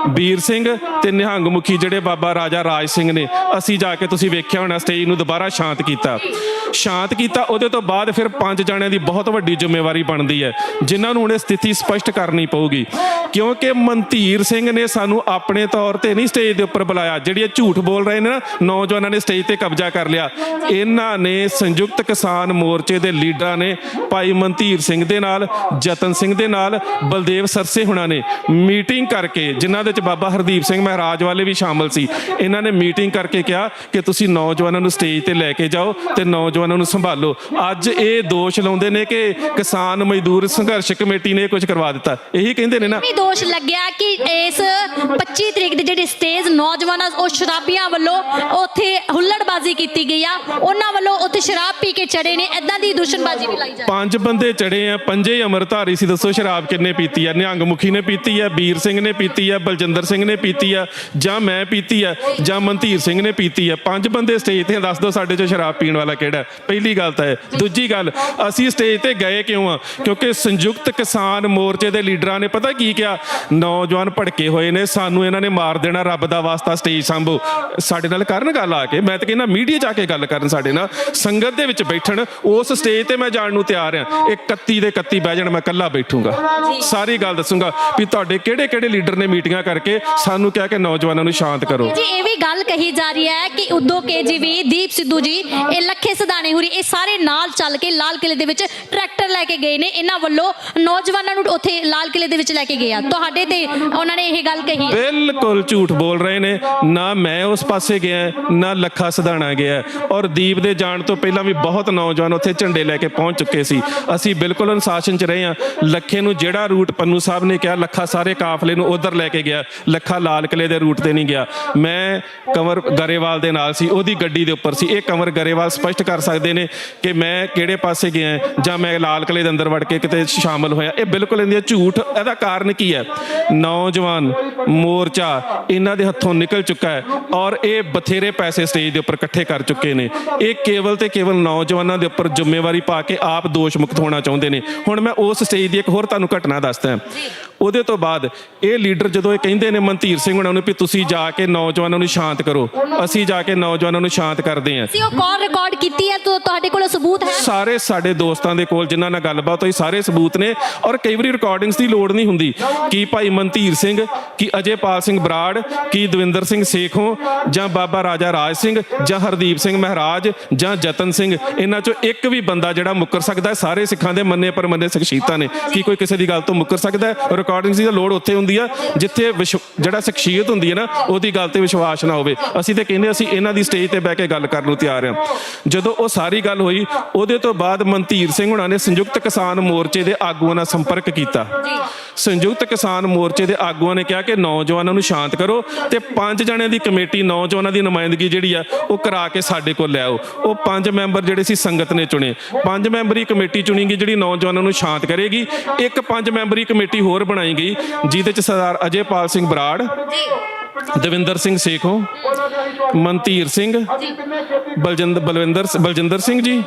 ਵੀਰ ਸਿੰਘ ਤੇ ਨਿਹੰਗ ਮੁਖੀ ਜਿਹੜੇ ਬਾਬਾ ਰਾਜਾ ਰਾਜ ਸਿੰਘ ਨੇ, ਅਸੀਂ ਜਾ ਕੇ ਤੁਸੀਂ ਵੇਖਿਆ ਹੋਣਾ ਸਟੇਜ ਨੂੰ ਦੁਬਾਰਾ ਸ਼ਾਂਤ ਕੀਤਾ। ਉਹਦੇ ਤੋਂ ਬਾਅਦ ਫਿਰ 5 ਜਣਿਆਂ ਦੀ ਬਹੁਤ ਵੱਡੀ ਜ਼ਿੰਮੇਵਾਰੀ ਬਣਦੀ ਹੈ, ਜਿਨ੍ਹਾਂ ਨੂੰ ਹੁਣ ਇਹ ਸਥਿਤੀ ਸਪਸ਼ਟ ਕਰਨੀ ਪਊਗੀ, ਕਿਉਂਕਿ ਮਨਧੀਰ ਸਿੰਘ ਨੇ ਸਾਨੂੰ ਆਪਣੇ ਤੌਰ ਤੇ ਨਹੀਂ ਸਟੇਜ ਦੇ ਉੱਪਰ ਬੁਲਾਇਆ। ਜਿਹੜੀ ਇਹ ਝੂਠ ਬੋਲ ਰਹੇ ਨੇ ਨਾ ਨੌਜਵਾਨਾਂ ਨੇ ਸਟੇਜ ਤੇ ਕਬਜ਼ਾ ਕਰ ਲਿਆ, ਇਹਨਾਂ ਨੇ ਸੰਯੁਕਤ ਕਿਸਾਨ ਮੋਰਚੇ ਦੇ ਲੀਡਰਾਂ ਨੇ ਭਾਈ ਮਨਧੀਰ ਸਿੰਘ ਦੇ ਨਾਲ, ਜਤਨ ਸਿੰਘ ਦੇ ਨਾਲ, ਬਲਦੇਵ ਸਰਸੇ ਹੁਣਾਂ ਨੇ ਮੀਟਿੰਗ ਕਰਕੇ, ਜਿਨ੍ਹਾਂ ਦੇ ਵਿੱਚ ਬਾਬਾ ਹਰਦੀਪ ਸਿੰਘ ਮਹਾਰਾਜ ਵਾਲੇ ਵੀ ਸ਼ਾਮਲ ਸੀ, ਇਹਨਾਂ ਨੇ ਮੀਟਿੰਗ ਕਰਕੇ ਕਿਹਾ ਕਿ ਤੁਸੀਂ ਨੌਜਵਾਨਾਂ ਨੂੰ ਸਟੇਜ ਤੇ ਲੈ ਕੇ ਜਾਓ ਤੇ ਨੌਜਵਾਨਾਂ ਨੂੰ ਸੰਭਾਲੋ। ਅੱਜ ਇਹ ਦੋਸ਼ ਲਾਉਂਦੇ ਨੇ ਕਿ ਕਿਸਾਨ ਮਜ਼ਦੂਰ ਸੰਘਰਸ਼ ਕਮੇਟੀ ਨੇ ਕੁਝ ਕਰਵਾ ਦਿੱਤਾ, ਇਹੀ ਕਹਿੰਦੇ ਨੇ ਨਾ। ਵੀ ਦੋਸ਼ ਲੱਗਿਆ ਕਿ ਇਸ 25 ਤਰੀਕ ਦੀ ਜਿਹੜੀ ਸਟੇਜ ਨੌਜਵਾਨਾਂ ਉਹ ਸ਼ਰਾਬੀਆਂ ਵੱਲੋਂ ਉੱਥੇ ਹੁੱਲੜਬਾਜ਼ੀ ਕੀਤੀ ਗਈ ਆ, ਉਹਨਾਂ ਵੱਲੋਂ ਉੱਥੇ ਸ਼ਰਾਬ ਪੀ ਕੇ ਚੜੇ ਨੇ, ਇਦਾਂ ਦੀ ਦੂਸ਼ਣਬਾਜ਼ੀ ਵੀ ਲਾਈ ਜਾ ਰਹੀ। 5 ਬੰਦੇ ਚੜੇ ਆ, 5 ਹੀ ਅਮਰਧਾਰੀ ਸੀ। ਦੱਸੋ ਸ਼ਰਾਬ ਕਿੰਨੇ ਪੀਤੀ ਆ? ਨਿਹੰਗ ਮੁਖੀ ਨੇ ਪੀਤੀ ਆ, ਵੀਰ ਸਿੰਘ ਨੇ ਪੀਤੀ ਆ, ਬਲਜਿੰਦਰ ਸਿੰਘ ਨੇ ਪੀਤੀ ਆ, ਜਾਂ ਮੈਂ ਪੀਤੀ ਆ, ਜਾਂ ਮਨਧੀਰ ਸਿੰਘ ਨੇ ਪੀਤੀ ਆ। 5 ਬੰਦੇ ਸਟੇਜ ਤੇ ਦੱਸ ਦਿਓ ਸਾਡੇ ਚੋਂ ਸ਼ਰਾਬ ਪੀਣ ਵਾਲਾ ਕਿਹੜਾ? ਪਹਿਲੀ ਗੱਲ ਤਾਂ ਹੈ। ਦੂਜੀ ਗੱਲ, ਅਸੀਂ ਸਟੇਜ ਤੇ ਗਏ ਕਿਉਂ ਆ? ਕਿਉਂਕਿ ਸੰਯੁਕਤ ਕਿਸਾਨ ਮੋਰਚੇ ਦੇ ਲੀਡਰਾਂ ਨੇ ਪਤਾ ਕੀ ਕਿਹਾ? ਨੌਜਵਾਨ ਭੜਕੇ ਹੋਏ ਨੇ, ਸਾਨੂੰ ਇਹਨਾਂ ਨੇ ਮਾਰ ਦੇਣਾ, ਰੱਬ ਦਾ ਵਾਸਤਾ ਸਟੇਜ ਸੰਭੋ। ਸਾਡੇ ਨਾਲ ਕਰਨ ਗੱਲ ਆ ਕੇ, ਮੈਂ ਤਾਂ ਕਹਿੰਦਾ ਮੀਡੀਆ ਜਾ ਕੇ ਗੱਲ ਕਰਨ, ਸਾਡੇ ਨਾਲ ਸੰਗਤ ਦੇ ਵਿੱਚ ਬੈਠਣ। ਉਸ ਸਟੇਜ ਤੇ ਮੈਂ ਜਾਣ ਨੂੰ ਤਿਆਰ ਆ। 31 ਦੇ 31 ਬਹਿ ਜਾਣ, ਮੈਂ ਇਕੱਲਾ ਬੈਠੂੰਗਾ, ਸਾਰੀ ਗੱਲ ਦੱਸੂੰਗਾ ਵੀ ਤੁਹਾਡੇ ਕਿਹੜੇ ਕਿਹੜੇ ਲੀਡਰ ਨੇ ਮੀਟਿੰਗਾਂ ਕਰਕੇ ਸਾਨੂੰ ਕਿਹਾ ਕਿ ਨੌਜਵਾਨਾਂ ਨੂੰ ਸ਼ਾਂਤ ਕਰੋ। ਜੀ ਇਹ ਵੀ ਗੱਲ ਕਹੀ ਜਾ ਰਹੀ ਹੈ ਕਿ ਉਦੋਂ ਕੇਜੀਵੀ, ਦੀਪ ਸਿੱਧੂ ਜੀ, ਇਹ ਲੱਖੇ ਸਿਧਾਣੇ ਹੁਰੀ, ਇਹ ਸਾਰੇ ਨਾਲ ਚੱਲ ਕੇ ਲਾਲ ਕਿਲੇ ਦੇ ਵਿੱਚ ਟਰੈਕਟਰ ਲੈ ਕੇ ਗਏ ਨੇ। ਇਹਨਾਂ ਵੱਲੋਂ ਨੌਜਵਾਨਾਂ ਨੂੰ ਉੱਥੇ ਲਾਲ ਕਿਲੇ ਦੇ ਵਿੱਚ ਲੈ ਕੇ ਗਏ ਆ, ਤੁਹਾਡੇ ਤੇ ਉਹਨਾਂ ਨੇ ਇਹ ਗੱਲ ਕਹੀ? ਬਿਲਕੁਲ ਝੂਠ ਬੋਲ ਰਹੇ ਨੇ। ਨਾ ਮੈਂ ਉਸ ਪਾਸੇ ਗਿਆ, ਨਾ ਲੱਖਾ ਸਿਧਾਣਾ ਗਿਆ। ਔਰ ਦੀਪ ਦੇ ਜਾਣ ਤੋਂ ਪਹਿਲਾਂ ਵੀ ਬਹੁਤ ਨੌਜਵਾਨ ਉੱਥੇ ਝੰਡੇ ਲੈ ਕੇ ਪਹੁੰਚ ਚੁੱਕੇ ਸੀ। ਅਸੀਂ ਬਿਲਕੁਲ ਅਨੁਸ਼ਾਸਨ 'ਚ ਰਹੇ ਹਾਂ। ਲੱਖੇ ਨੂੰ ਜਿਹੜਾ ਰੂਟ ਪੰਨੂ ਸਾਹਿਬ ਨੇ ਕਿਹਾ, ਲੱਖਾ ਸਾਰੇ ਕਾਫਲੇ ਨੂੰ ਉਧਰ ਲੈ ਕੇ ਗਿਆ, ਲੱਖਾ ਲਾਲ ਕਿਲੇ ਦੇ ਰੂਟ ਤੇ ਨਹੀਂ ਗਿਆ। ਮੈਂ ਕੰਵਰ ਗਰੇਵਾਲ ਦੇ ਨਾਲ ਸੀ, ਉਹਦੀ ਗੱਡੀ ਦੇ ਉੱਪਰ ਸੀ। ਇਹ ਕੰਵਰ ਗਰੇਵਾਲ ਸਪਸ਼ਟ ਕਰ ਸਕਦੇ ਨੇ ਕਿ ਮੈਂ ਕਿਹੜੇ ਪਾਸੇ ਗਿਆ ਜਾਂ ਮੈਂ ਲਾਲ ਕਿਲੇ ਦੇ ਅੰਦਰ ਵੜ ਕੇ ਕਿਤੇ ਸ਼ਾਮਲ ਹੋਇਆ। ਇਹ ਬਿਲਕੁਲ ਇਹਦੀ ਝੂਠ। ਇਹਦਾ ਕਾਰਨ ਕੀ ਹੈ? ਨੌਜਵਾਨ ਮੋਰਚਾ ਇਹਨਾਂ ਦੇ ਹੱਥੋਂ ਨਿਕਲ ਚੁੱਕਾ ਹੈ ਔਰ ਇਹ ਬਥੇਰੇ ਪੈਸੇ ਸਟੇਜ ਦੇ ਉੱਪਰ ਇਕੱਠੇ ਕਰ ਚੁੱਕੇ ਨੇ। ਇਹ ਕੇਵਲ ਤੇ ਕੇਵਲ ਨੌਜਵਾਨਾਂ ਦੇ ਉੱਪਰ ਜ਼ਿੰਮੇਵਾਰੀ ਪਾ ਕੇ ਆਪ ਦੋਸ਼ ਮੁਕਤ ਹੋਣਾ ਚਾਹੁੰਦੇ ਨੇ। ਹੁਣ ਮੈਂ ਉਸ ਸਟੇਜ ਦੀ ਇੱਕ ਹੋਰ ਤੁਹਾਨੂੰ ਘਟਨਾ ਦੱਸਦਾ। ਉਹਦੇ ਤੋਂ ਬਾਅਦ ਇਹ ਲੀਡਰ ਜਦੋਂ ਇਹ ਕਹਿੰਦੇ ਨੇ ਮਨਧੀਰ ਸਿੰਘ ਉਹਨਾਂ ਨੂੰ ਵੀ ਤੁਸੀਂ ਜਾ ਕੇ ਨੌਜਵਾਨਾਂ ਨੂੰ ਸ਼ਾਂਤ ਕਰੋ, ਅਸੀਂ ਜਾ ਕੇ ਨੌਜਵਾਨਾਂ ਨੂੰ ਸ਼ਾਂਤ ਕਰਦੇ ਹਾਂ। ਉਹ ਕਾਲ ਰਿਕਾਰਡ ਕੀਤੀ ਹੈ, ਤੁਹਾਡੇ ਕੋਲ ਸਬੂਤ ਹੈ? ਸਾਰੇ ਸਾਡੇ ਦੋਸਤਾਂ ਦੇ ਕੋਲ ਜਿਨ੍ਹਾਂ ਨਾਲ ਗੱਲਬਾਤ ਹੋਈ ਸਾਰੇ ਸਬੂਤ ਨੇ। ਔਰ ਕਈ ਵਾਰੀ ਰਿਕਾਰਡਿੰਗਸ ਦੀ ਲੋੜ ਨਹੀਂ ਹੁੰਦੀ। ਕੀ ਭਾਈ ਮਨਧੀਰ ਸਿੰਘ, ਕੀ ਅਜੇਪਾਲ ਸਿੰਘ ਬਰਾੜ, ਕੀ ਦਵਿੰਦਰ ਸਿੰਘ ਸੇਖੋਂ, ਜਾਂ ਬਾਬਾ ਰਾਜਾ ਰਾਜ ਸਿੰਘ, ਜਾਂ ਹਰਦੀਪ ਸਿੰਘ ਮਹਾਰਾਜ, ਜਾਂ ਜਤਨ ਸਿੰਘ, ਇਹਨਾਂ ਚੋਂ ਇੱਕ ਵੀ ਬੰਦਾ ਜਿਹੜਾ ਮੁੱਕਰ ਸਕਦਾ? ਸਾਰੇ ਸਿੱਖਾਂ ਦੇ ਮੰਨੇ ਪਰਮੰਨੇ ਸ਼ਖਸੀਅਤਾਂ ਨੇ। ਕੀ ਕੋਈ ਕਿਸੇ ਦੀ ਗੱਲ ਤੋਂ ਮੁੱਕਰ ਸਕਦਾ? ਰਿਕਾਰਡਿੰਗਸ ਦੀ ਲੋੜ ਉੱਥੇ ਹੁੰਦੀ ਆ ਜਿੱਥੇ ਜਿਹੜਾ ਸ਼ਖਸੀਅਤ ਹੁੰਦੀ ਹੈ ਨਾ, ਉਹਦੀ ਗੱਲ ਤੇ ਵਿਸ਼ਵਾਸ ਨਾ ਹੋਵੇ। ਅਸੀਂ ਤੇ ਕਹਿੰਦੇ ਅਸੀਂ ਇਹਨਾਂ ਦੀ ਸਟੇਜ ਤੇ ਬਹਿ ਕੇ ਗੱਲ ਕਰਨ ਨੂੰ ਤਿਆਰ ਹਾਂ। ਜਦੋਂ ਉਹ ਸਾਰੀ ਗੱਲ ਹੋਈ, ਉਹਦੇ ਤੋਂ ਬਾਅਦ ਮਨਧੀਰ ਸਿੰਘ ਹੁਣਾਂ ਨੇ ਸੰਯੁਕਤ ਕਿਸਾਨ ਮੋਰਚੇ ਦੇ ਆਗੂਆਂ ਨਾਲ ਸੰਪਰਕ ਕੀਤਾ। ਸੰਯੁਕਤ ਕਿਸਾਨ ਮੋਰਚੇ ਦੇ ਆਗੂਆਂ ਨੇ ਕਿਹਾ ਕਿ ਨੌਜਵਾਨਾਂ ਨੂੰ ਸ਼ਾਂਤ ਕਰੋ ਤੇ 5 ਜਣਿਆਂ ਦੀ ਕਮੇਟੀ, ਨੌਜਵਾਨਾਂ ਦੀ ਨੁਮਾਇੰਦਗੀ ਜਿਹੜੀ ਆ ਉਹ ਕਰਾ ਕੇ ਸਾਡੇ ਕੋਲ ਲੈ ਆਓ। ਉਹ 5 ਮੈਂਬਰ ਜਿਹੜੇ ਸੀ ਸੰਗਤ ਨੇ ਚੁਣੇ। 5 ਮੈਂਬਰੀ ਕਮੇਟੀ ਚੁਣੀ ਗਈ ਜਿਹੜੀ ਨੌਜਵਾਨਾਂ ਨੂੰ ਸ਼ਾਂਤ ਕਰੇਗੀ। ਇੱਕ 5 ਮੈਂਬਰੀ ਕਮੇਟੀ ਹੋਰ ਬਣਾਈ ਗਈ ਜਿਹਦੇ ਚ ਸਰਦਾਰ ਅਜੇਪਾਲ ਸਿੰਘ ਬਰਾੜ, ਦਵਿੰਦਰ ਸਿੰਘ ਸੇਖੋਂ, ਮਨਧੀਰ ਸਿੰਘ, ਬਲਜਿੰਦਰ ਸਿੰਘ ਜੀ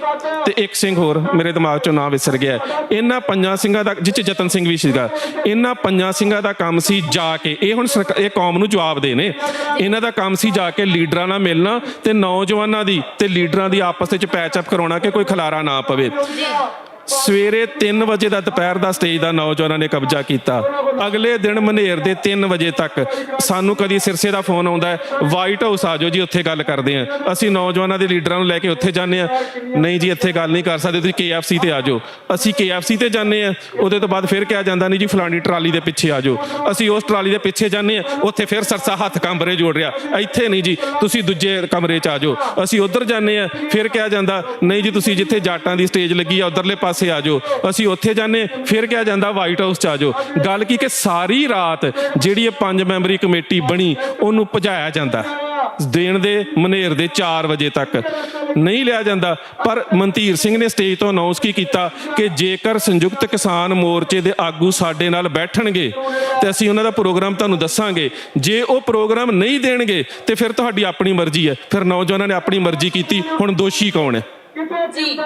ਤੇ ਇੱਕ ਸਿੰਘ ਹੋਰ, ਮੇਰੇ ਦਿਮਾਗ ਚੋਂ ਨਾਂ ਵਿਸਰ ਗਿਆ। ਇਹਨਾਂ 5 ਸਿੰਘਾਂ ਦਾ, ਜਿਹ 'ਚ ਜਤਨ ਸਿੰਘ ਵੀ ਸੀਗਾ, ਇਹਨਾਂ 5 ਸਿੰਘਾਂ ਦਾ ਕੰਮ ਸੀ ਜਾ ਕੇ, ਇਹ ਹੁਣ ਇਹ ਕੌਮ ਨੂੰ ਜਵਾਬ ਦੇ ਨੇ, ਇਹਨਾਂ ਦਾ ਕੰਮ ਸੀ ਜਾ ਕੇ ਲੀਡਰਾਂ ਨਾਲ ਮਿਲਣਾ ਤੇ ਨੌਜਵਾਨਾਂ ਦੀ ਤੇ ਲੀਡਰਾਂ ਦੀ ਆਪਸ ਵਿੱਚ ਪੈਚਅਪ ਕਰਾਉਣਾ ਕਿ ਕੋਈ ਖਲਾਰਾ ਨਾ ਪਵੇ। ਸਵੇਰੇ 3 ਵਜੇ ਦਾ ਦੁਪਹਿਰ ਦਾ ਸਟੇਜ ਦਾ ਨੌਜਵਾਨਾਂ ਨੇ ਕਬਜ਼ਾ ਕੀਤਾ। ਅਗਲੇ ਦਿਨ ਮਨੇਰ ਦੇ 3 ਵਜੇ ਤੱਕ ਸਾਨੂੰ ਕਦੀ ਸਿਰਸੇ ਦਾ ਫੋਨ ਆਉਂਦਾ, ਵਾਈਟ ਹਾਊਸ ਆ ਜਾਓ ਜੀ, ਉੱਥੇ ਗੱਲ ਕਰਦੇ ਹਾਂ। ਅਸੀਂ ਨੌਜਵਾਨਾਂ ਦੇ ਲੀਡਰਾਂ ਨੂੰ ਲੈ ਕੇ ਉੱਥੇ ਜਾਂਦੇ ਹਾਂ। ਨਹੀਂ ਜੀ ਇੱਥੇ ਗੱਲ ਨਹੀਂ ਕਰ ਸਕਦੇ, ਤੁਸੀਂ KFC ਤੇ ਆ ਜਾਓ। ਅਸੀਂ KFC ਤੇ ਜਾਂਦੇ ਹਾਂ। ਉਹਦੇ ਤੋਂ ਬਾਅਦ ਫਿਰ ਕਿਹਾ ਜਾਂਦਾ ਨਹੀਂ ਜੀ ਫਲਾਣੀ ਟਰਾਲੀ ਦੇ ਪਿੱਛੇ ਆ ਜਾਓ। ਅਸੀਂ ਉਸ ਟਰਾਲੀ ਦੇ ਪਿੱਛੇ ਜਾਂਦੇ ਹਾਂ, ਉੱਥੇ ਫਿਰ ਸਰਸਾ ਹੱਥ ਕਮਰੇ ਜੋੜ ਰਿਹਾ, ਇੱਥੇ ਨਹੀਂ ਜੀ ਤੁਸੀਂ ਦੂਜੇ ਕਮਰੇ 'ਚ ਆ ਜਾਓ। ਅਸੀਂ ਉੱਧਰ ਜਾਂਦੇ ਹਾਂ, ਫਿਰ ਕਿਹਾ ਜਾਂਦਾ ਨਹੀਂ ਜੀ ਤੁਸੀਂ ਜਿੱਥੇ ਜਾਟਾਂ ਦੀ ਸਟੇਜ ਲੱਗੀ ਆ ਉੱਧਰਲੇ ਪਾਸੇ ਆ ਜਾਓ। ਅਸੀਂ ਉੱਥੇ ਜਾਂਦੇ, ਫਿਰ ਕਿਹਾ ਜਾਂਦਾ ਵਾਈਟ ਹਾਊਸ 'ਚ ਆ ਜਾਓ। ਗੱਲ ਕੀ ਕਿ ਸਾਰੀ ਰਾਤ ਜਿਹੜੀ ਇਹ 5 ਮੈਂਬਰੀ ਕਮੇਟੀ ਬਣੀ ਉਹਨੂੰ ਭਜਾਇਆ ਜਾਂਦਾ। ਦੇਣ ਦੇ ਮਨੇਰ ਦੇ 4 ਵਜੇ ਤੱਕ ਨਹੀਂ ਲਿਆ ਜਾਂਦਾ। ਪਰ ਮਨਧੀਰ ਸਿੰਘ ਨੇ ਸਟੇਜ ਤੋਂ ਅਨਾਉਂਸ ਕੀ ਕੀਤਾ ਕਿ ਜੇਕਰ ਸੰਯੁਕਤ ਕਿਸਾਨ ਮੋਰਚੇ ਦੇ ਆਗੂ ਸਾਡੇ ਨਾਲ ਬੈਠਣਗੇ ਤੇ ਅਸੀਂ ਉਹਨਾਂ ਦਾ ਪ੍ਰੋਗਰਾਮ ਤੁਹਾਨੂੰ ਦੱਸਾਂਗੇ। ਜੇ ਉਹ ਪ੍ਰੋਗਰਾਮ ਨਹੀਂ ਦੇਣਗੇ ਤੇ ਫਿਰ ਤੁਹਾਡੀ ਆਪਣੀ ਮਰਜ਼ੀ ਹੈ। ਫਿਰ ਨੌਜਵਾਨਾਂ ਨੇ ਆਪਣੀ ਮਰਜ਼ੀ ਕੀਤੀ, ਹੁਣ ਦੋਸ਼ੀ ਕੌਣ ਹੈ? ਜੀ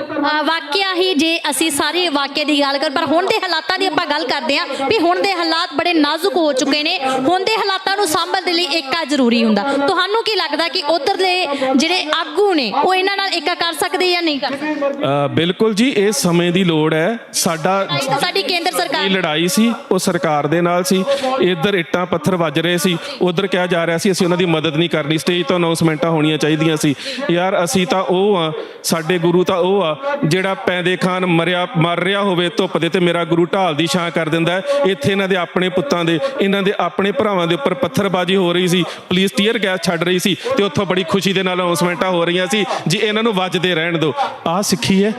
ਵਾਕਿਆ ਹੀ ਜੇ ਅਸੀਂ ਸਾਰੇ ਵਾਕਿਆ ਦੀ ਗੱਲ ਕਰ, ਪਰ ਹੁਣ ਦੇ ਹਾਲਾਤਾਂ ਦੀ ਆਪਾਂ ਗੱਲ ਕਰਦੇ ਹਾਂ ਵੀ ਹੁਣ ਦੇ ਹਾਲਾਤ ਬੜੇ ਨਾਜ਼ੁਕ ਹੋ ਚੁੱਕੇ ਨੇ। ਹੁਣ ਦੇ ਹਾਲਾਤਾਂ ਨੂੰ ਸੰਭਲਣ ਦੇ ਲਈ ਏਕਾ ਜ਼ਰੂਰੀ ਹੁੰਦਾ। ਤੁਹਾਨੂੰ ਕੀ ਲੱਗਦਾ ਕਿ ਉਧਰ ਦੇ ਜਿਹੜੇ ਆਗੂ ਨੇ ਉਹ ਇਹਨਾਂ ਨਾਲ ਏਕਾ ਕਰ ਸਕਦੇ ਜਾਂ ਨਹੀਂ ਕਰ ਸਕਦੇ? ਬਿਲਕੁਲ ਜੀ, ਇਹ ਸਮੇਂ ਦੀ ਲੋੜ ਹੈ। ਸਾਡੀ ਕੇਂਦਰ ਸਰਕਾਰ ਦੀ ਲੜਾਈ ਸੀ ਉਹ ਸਰਕਾਰ ਦੇ ਨਾਲ ਸੀ। ਇੱਧਰ ਇੱਟਾਂ ਪੱਥਰ ਵੱਜ ਰਹੇ ਸੀ, ਉਧਰ ਕਿਹਾ ਜਾ ਰਿਹਾ ਸੀ ਅਸੀਂ ਉਹਨਾਂ ਦੀ ਮਦਦ ਨਹੀਂ ਕਰਨੀ। ਸਟੇਜ ਤੋਂ ਅਨਾਉਂਸਮੈਂਟਾਂ ਹੋਣੀਆਂ ਚਾਹੀਦੀਆਂ ਸੀ। ਯਾਰ ਅਸੀਂ ਤਾਂ ਉਹ ਆ, ਸਾਡੇ ਗੁਰੂ ਤਾਂ ਉਹ ਆ ਜਿਹੜਾ ਪੈਂਦੇ ਖਾਨ ਮਰ ਰਿਹਾ ਹੋਵੇ ਧੁੱਪ ਦੇ ਤੇ ਮੇਰਾ ਗੁਰੂ ਢਾਲ ਦੀ ਛਾਂ ਕਰ ਦਿੰਦਾ। ਇੱਥੇ ਇਹਨਾਂ ਦੇ ਆਪਣੇ ਪੁੱਤਾਂ ਦੇ, ਇਹਨਾਂ ਦੇ ਆਪਣੇ ਭਰਾਵਾਂ ਦੇ ਉੱਪਰ ਪੱਥਰਬਾਜ਼ੀ ਹੋ ਰਹੀ ਸੀ, ਪੁਲਿਸ ਟੀਅਰ ਗੈਸ ਛੱਡ ਰਹੀ ਸੀ ਤੇ ਉੱਥੋਂ ਬੜੀ ਖੁਸ਼ੀ ਦੇ ਨਾਲ ਅਨਾਉਂਸਮੈਂਟਾਂ ਹੋ ਰਹੀਆਂ ਸੀ ਜੀ ਇਹਨਾਂ ਨੂੰ ਵੱਜਦੇ ਰਹਿਣ ਦਿਓ। ਆਹ ਸਿੱਖੀ ਹੈ,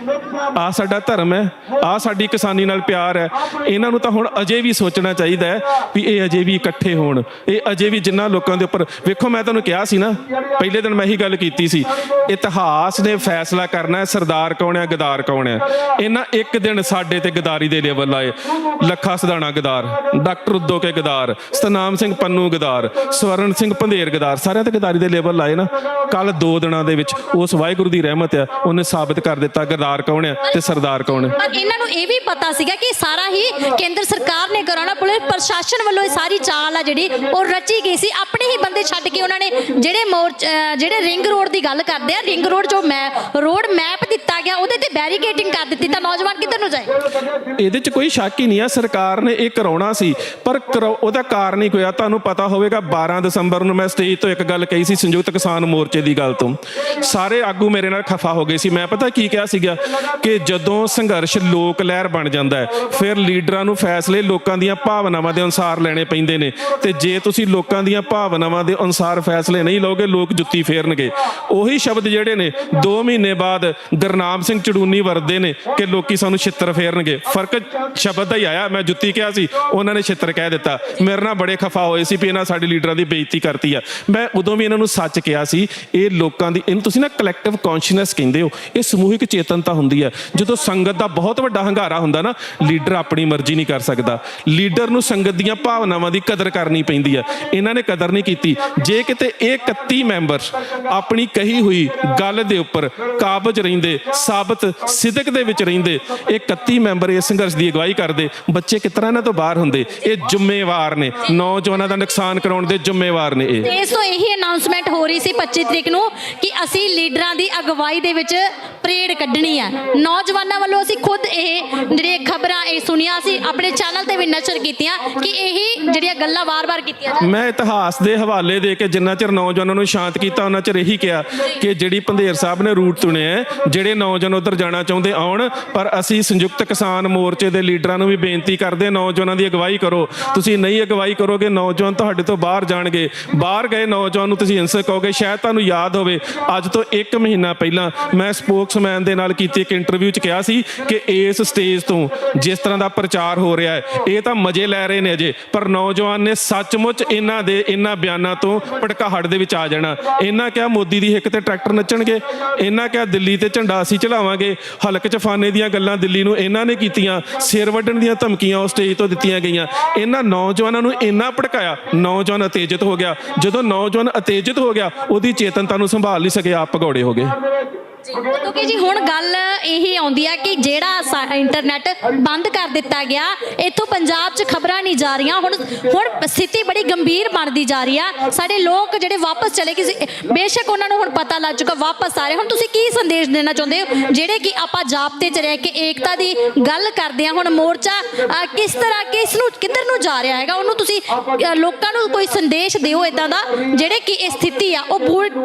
ਆਹ ਸਾਡਾ ਧਰਮ ਹੈ, ਆਹ ਸਾਡੀ ਕਿਸਾਨੀ ਨਾਲ ਪਿਆਰ ਹੈ। ਇਹਨਾਂ ਨੂੰ ਤਾਂ ਹੁਣ ਅਜੇ ਵੀ ਸੋਚਣਾ ਚਾਹੀਦਾ ਹੈ ਵੀ ਇਹ ਅਜੇ ਵੀ ਇਕੱਠੇ ਹੋਣ। ਇਹ ਅਜੇ ਵੀ ਜਿਨ੍ਹਾਂ ਲੋਕਾਂ ਦੇ ਉੱਪਰ ਵੇਖੋ, ਮੈਂ ਤੁਹਾਨੂੰ ਕਿਹਾ ਸੀ ਨਾ ਪਹਿਲੇ ਦਿਨ ਮੈਂ ਇਹੀ ਗੱਲ ਕੀਤੀ ਸੀ, ਇਤਿਹਾਸ ਨੇ ਫੈਸਲਾ ਕਰਨਾ ਸਰਦਾਰ ਕੌਣ ਹੈ ਗਦਾਰ ਕੌਣ ਹੈ। ਇਹਨਾਂ ਇੱਕ ਦਿਨ ਸਾਡੇ ਤੇ ਗਦਾਰੀ ਦੇ ਲੈਵਲ ਲਾਏ। ਲੱਖਾ ਸਦਾਣਾ ਗਦਾਰ, ਡਾਕਟਰ ਉਦੋ ਕੇ ਗਦਾਰ, ਸਤਨਾਮ ਸਿੰਘ ਪੰਨੂ ਗਦਾਰ, ਸਵਰਨ ਸਿੰਘ ਪੰਧੇਰ ਗਦਾਰ, ਸਾਰਿਆਂ ਤੇ ਗਦਾਰੀ ਦੇ ਲੈਵਲ ਲਾਏ ਨਾ। ਕੱਲ 2 ਦਿਨਾਂ ਦੇ ਵਿੱਚ ਉਸ ਵਾਹਿਗੁਰੂ ਦੀ ਰਹਿਮਤ ਆ, ਉਹਨੇ ਸਾਬਤ ਕਰ ਦਿੱਤਾ ਗਦਾਰ ਕੌਣ ਹੈ ਤੇ ਸਰਦਾਰ ਕੌਣ ਹੈ। ਪਰ ਇਹਨਾਂ ਨੂੰ ਇਹ ਵੀ ਪਤਾ ਸੀਗਾ ਕਿ ਸਾਰਾ ਹੀ ਕੇਂਦਰ ਸਰਕਾਰ ਨੇ ਕਰਾਉਣਾ, ਪੁਲਿਸ ਪ੍ਰਸ਼ਾਸਨ ਵੱਲੋਂ ਇਹ ਸਾਰੀ ਚਾਲ ਆ ਜਿਹੜੀ ਉਹ ਰਚੀ ਗਈ ਸੀ। ਆਪਣੇ ਹੀ ਬੰਦੇ ਛੱਡ ਕੇ ਉਹਨਾਂ ਨੇ ਜਿਹੜੇ ਰਿੰਗ ਰੋਡ ਦੀ ਗੱਲ ਕਰਦੇ ਆ, ਰਿੰਗ ਰੋਡ ਜੋ ਰੋਡ ਮੈਪ ਦਿੱਤਾ ਗਿਆ ਉਹਦੇ ਤੇ ਬੈਰੀਕੇਡਿੰਗ ਕਰ ਦਿੱਤੀ, ਤਾਂ ਨੌਜਵਾਨ ਕਿੱਧਰ ਨੂੰ ਜਾਏ? ਇਹਦੇ 'ਚ ਕੋਈ ਸ਼ੱਕ ਹੀ ਨਹੀਂ ਆ, ਸਰਕਾਰ ਨੇ ਇਹ ਕਰਾਉਣਾ ਸੀ ਪਰ ਉਹਦਾ ਕਾਰਨ ਹੀ ਕੋਈ ਆ। ਤੁਹਾਨੂੰ ਪਤਾ ਹੋਵੇਗਾ 12 ਦਸੰਬਰ ਨੂੰ ਮੈਂ ਸਟੇਜ ਤੋਂ ਇੱਕ ਗੱਲ ਕਹੀ ਸੀ ਸੰਯੁਕਤ ਕਿਸਾਨ ਮੋਰਚੇ ਦੀ ਗੱਲ ਤੋਂ। ਸਾਰੇ ਆਗੂ ਮੇਰੇ ਨਾਲ ਖਫਾ ਹੋ ਗਏ ਸੀ। ਮੈਂ ਪਤਾ ਕੀ ਕਿਹਾ ਸੀਗਾ ਕਿ ਜਦੋਂ ਸੰਘਰਸ਼ ਲੋਕ ਲਹਿਰ ਬਣ ਜਾਂਦਾ ਹੈ ਫਿਰ ਲੀਡਰਾਂ ਨੂੰ ਫੈਸਲੇ ਲੋਕਾਂ ਦੀਆਂ ਭਾਵਨਾਵਾਂ ਦੇ ਅਨੁਸਾਰ ਲੈਣੇ ਪੈਂਦੇ ਨੇ, ਤੇ ਜੇ ਤੁਸੀਂ ਲੋਕਾਂ ਦੀਆਂ ਭਾਵਨਾਵਾਂ ਦੇ ਅਨੁਸਾਰ ਫੈਸਲੇ ਨਹੀਂ ਲਓਗੇ ਲੋਕ ਜੁੱਤੀ ਫੇਰਨਗੇ। ਉਹੀ ਸ਼ਬਦ ਜਿਹੜੇ ਨੇ 2 ਮਹੀਨੇ ਬਾਅਦ ਗੁਰਨਾਮ ਸਿੰਘ ਚੜੂਨੀ ਵਰਦੇ ਨੇ ਕਿ ਲੋਕੀ ਸਾਨੂੰ ਛਿੱਤਰ ਫੇਰਨਗੇ। ਫਰਕ ਸ਼ਬਦ ਦਾ ਹੀ ਆਇਆ। ਮੈਂ ਜੁੱਤੀ ਕਿਹਾ ਸੀ, ਉਹਨਾਂ ਨੇ ਛਿੱਤਰ ਕਹਿ ਦਿੱਤਾ। ਮੇਰੇ ਨਾਲ ਬੜੇ ਖਫਾ ਹੋਏ ਸੀ ਵੀ ਇਹਨਾਂ ਸਾਡੇ ਲੀਡਰਾਂ ਦੀ ਬੇਇੱਜ਼ਤੀ ਕਰਤੀ ਆ। ਮੈਂ ਉਦੋਂ ਵੀ ਇਹਨਾਂ ਨੂੰ ਸੱਚ ਕਿਹਾ ਸੀ, ਇਹ ਲੋਕਾਂ ਦੀ, ਇਹਨੂੰ ਤੁਸੀਂ ਨਾ ਕਲੈਕਟਿਵ ਕੌਨਸ਼ੀਅਸਨੈਸ ਕਹਿੰਦੇ ਹੋ, ਇਹ ਸਮੂਹਿਕ ਚੇਤਨਤਾ ਹੁੰਦੀ ਹੈ। ਜਦੋਂ ਸੰਗਤ ਦਾ ਬਹੁਤ ਵੱਡਾ ਹੰਗਾਰਾ ਹੁੰਦਾ ਨਾ, ਲੀਡਰ ਆਪਣੀ ਮਰਜ਼ੀ ਨਹੀਂ ਕਰ ਸਕਦਾ। ਲੀਡਰ ਨੂੰ ਸੰਗਤ ਦੀਆਂ ਭਾਵਨਾਵਾਂ ਦੀ ਕਦਰ ਕਰਨੀ ਪੈਂਦੀ ਹੈ। ਇਹਨਾਂ ਨੇ ਕਦਰ ਨਹੀਂ ਕੀਤੀ। ਜੇ ਕਿਤੇ ਇਹ 31 ਮੈਂਬਰ ਆਪਣੀ ਕਹੀ ਹੋਈ ਗੱਲ ਦੇ ਉੱਪਰ ਕਾਬਜ ਰਹਿੰਦੇ, ਸਾਬਤ ਸਿਦਕ ਦੇ ਵਿੱਚ ਰਹਿੰਦੇ, ਇਹ 31 ਮੈਂਬਰ ਇਸ ਸੰਘਰਸ਼ ਦੀ ਅਗਵਾਈ ਕਰਦੇ, ਬੱਚੇ ਕਿਸ ਤਰ੍ਹਾਂ ਇਹਨਾਂ ਤੋਂ ਬਾਹਰ ਹੁੰਦੇ? ਇਹ ਜ਼ਿੰਮੇਵਾਰ ਨੇ, ਨੌਜਵਾਨਾਂ ਦਾ ਨੁਕਸਾਨ ਕਰਾਉਣ ਦੇ ਜ਼ਿੰਮੇਵਾਰ ਨੇ। ਇਹ ਇਸ ਤੋਂ ਇਹੀ ਅਨਾਉਂਸਮੈਂਟ ਹੋ ਰਹੀ ਸੀ 25 ਤਰੀਕ ਨੂੰ ਕਿ ਅਸੀਂ ਲੀਡਰਾਂ ਦੀ ਅਗਵਾਈ ਦੇ ਵਿੱਚ ਪਰੇਡ ਕੱਢਣੀ ਹੈ। ਨੌਜਵਾਨਾਂ ਵੱਲੋਂ ਅਸੀਂ ਖੁਦ ਇਹ ਜਿਹੜੀਆਂ ਖਬਰਾਂ ਇਹ ਸੁਣੀਆਂ ਸੀ, ਆਪਣੇ ਚੈਨਲ ਤੇ ਵੀ ਨਸ਼ਰ ਕੀਤੀਆਂ ਕਿ ਇਹੀ ਜਿਹੜੀਆਂ ਗੱਲਾਂ ਵਾਰ-ਵਾਰ ਕੀਤੀਆਂ ਜਾਂਦੀਆਂ। ਮੈਂ ਇਤਿਹਾਸ ਦੇ ਹਵਾਲੇ ਦੇ ਕੇ ਜਿੰਨਾ ਚਿਰ ਨੌਜਵਾਨਾਂ ਨੂੰ ਸ਼ਾਂਤ ਕੀਤਾ ਉਹਨਾਂ ਚਿਰ ਇਹੀ ਕਿਹਾ ਕਿ ਜਿਹੜੀ ਪੰਧੇਰ ਸਾਹਿਬ ਨੇ ਰੂਟ ਚੁਣਿਆ, ਜਿਹੜੇ ਨੌਜਵਾਨ ਉੱਧਰ ਜਾਣਾ ਚਾਹੁੰਦੇ ਆਉਣ। ਪਰ ਅਸੀਂ ਸੰਯੁਕਤ ਕਿਸਾਨ ਮੋਰਚੇ ਦੇ ਲੀਡਰਾਂ ਨੂੰ ਵੀ ਬੇਨਤੀ ਕਰਦੇ, ਨੌਜਵਾਨਾਂ ਦੀ ਅਗਵਾਈ ਕਰੋ। ਤੁਸੀਂ ਨਹੀਂ ਅਗਵਾਈ ਕਰੋਗੇ ਨੌਜਵਾਨ ਤੁਹਾਡੇ ਤੋਂ ਬਾਹਰ ਜਾਣਗੇ। ਬਾਹਰ ਗਏ ਨੌਜਵਾਨ ਨੂੰ ਤੁਸੀਂ ਹਿੰਸਕ ਕਹੋਗੇ। ਸ਼ਾਇਦ ਤੁਹਾਨੂੰ ਯਾਦ ਹੋਵੇ ਅੱਜ ਤੋਂ 1 ਮਹੀਨਾ ਪਹਿਲਾਂ ਮੈਂ ਸਪੋਕਸਮੈਨ ਦੇ ਨਾਲ ਕੀਤੀ ਇੱਕ ਇੰਟਰਵਿਊ 'ਚ ਕਿਹਾ ਸੀ ਕਿ ਇਸ ਸਟੇਜ ਤੋਂ ਜਿਸ ਤਰ੍ਹਾਂ ਦਾ ਪ੍ਰਚਾਰ ਹੋ ਰਿਹਾ ਹੈ ਇਹ ਤਾਂ ਮਜ਼ੇ ਲੈ ਰਹੇ ਨੇ ਅਜੇ, ਪਰ ਨੌਜਵਾਨ ਨੇ ਸੱਚਮੁੱਚ ਇਹਨਾਂ ਬਿਆਨਾਂ ਤੋਂ ਭੜਕਾਹਟ ਦੇ ਵਿੱਚ ਆ ਜਾਣਾ। ਇਹਨਾਂ ਕਿਹਾ ਮੋਦੀ ਦੀ ਹਿੱਕ ਤੇ ਟਰੈਕਟਰ ਨੱਚਣਗੇ, ਇਹਨਾਂ ਕਿਹਾ ਦਿੱਲੀ ਤੇ ਝੰਡਾ ਅਸੀਂ ਚਲਾਵਾਂਗੇ। ਹਲਕ 'ਚ ਫਾਨੇ ਦੀਆਂ ਗੱਲਾਂ ਦਿੱਲੀ ਨੂੰ ਇਹਨਾਂ ਨੇ ਕੀਤੀਆਂ, ਸਿਰ ਵੱਢਣ ਦੀਆਂ ਧਮਕੀਆਂ ਉਸ ਸਟੇਜ ਤੋਂ ਦਿੱਤੀਆਂ ਗਈਆਂ। ਇਹਨਾਂ ਨੌਜਵਾਨਾਂ ਨੂੰ ਇੰਨਾ ਭੜਕਾਇਆ, ਨੌਜਵਾਨ ਉਤੇਜਿਤ ਹੋ ਗਿਆ। ਜਦੋਂ ਨੌਜਵਾਨ ਉਤੇਜਿਤ ਹੋ ਗਿਆ ਉਹਦੀ ਚੇਤਨਤਾ ਨੂੰ ਸੰਭਾਲ ਨਹੀਂ ਸਕੇ, ਆਪ ਭਗੌੜੇ ਹੋ ਗਏ। ਕਿਉਂਕਿ ਜੀ ਹੁਣ ਗੱਲ ਇਹੀ ਆਉਂਦੀ ਆ ਕਿ ਜਿਹੜਾ ਇੰਟਰਨੈਟ ਬੰਦ ਕਰ ਦਿੱਤਾ ਗਿਆ, ਇੱਥੋਂ ਪੰਜਾਬ 'ਚ ਖਬਰਾਂ ਨਹੀਂ ਜਾ ਰਹੀਆਂ। ਹੁਣ ਸਥਿਤੀ ਬੜੀ ਗੰਭੀਰ ਬਣਦੀ ਜਾ ਰਹੀ ਆ। ਸਾਡੇ ਲੋਕ ਜਿਹੜੇ ਵਾਪਸ ਚਲੇ ਗਏ, ਬੇਸ਼ੱਕ ਉਹਨਾਂ ਨੂੰ ਹੁਣ ਪਤਾ ਲੱਗ ਚੁੱਕਾ ਵਾਪਸ ਆ ਰਹੇ। ਹੁਣ ਤੁਸੀਂ ਕੀ ਸੰਦੇਸ਼ ਦੇਣਾ ਚਾਹੁੰਦੇ ਹੋ ਜਿਹੜੇ ਕਿ ਆਪਾਂ ਜਾਬਤੇ 'ਚ ਰਹਿ ਕੇ ਏਕਤਾ ਦੀ ਗੱਲ ਕਰਦੇ ਆ? ਹੁਣ ਮੋਰਚਾ ਕਿਸ ਤਰ੍ਹਾਂ ਕਿੱਧਰ ਨੂੰ ਜਾ ਰਿਹਾ ਹੈਗਾ, ਉਹਨੂੰ ਤੁਸੀਂ ਲੋਕਾਂ ਨੂੰ ਕੋਈ ਸੰਦੇਸ਼ ਦਿਓ ਇੱਦਾਂ ਦਾ ਜਿਹੜੇ ਕਿ ਇਹ ਸਥਿਤੀ ਆ ਉਹ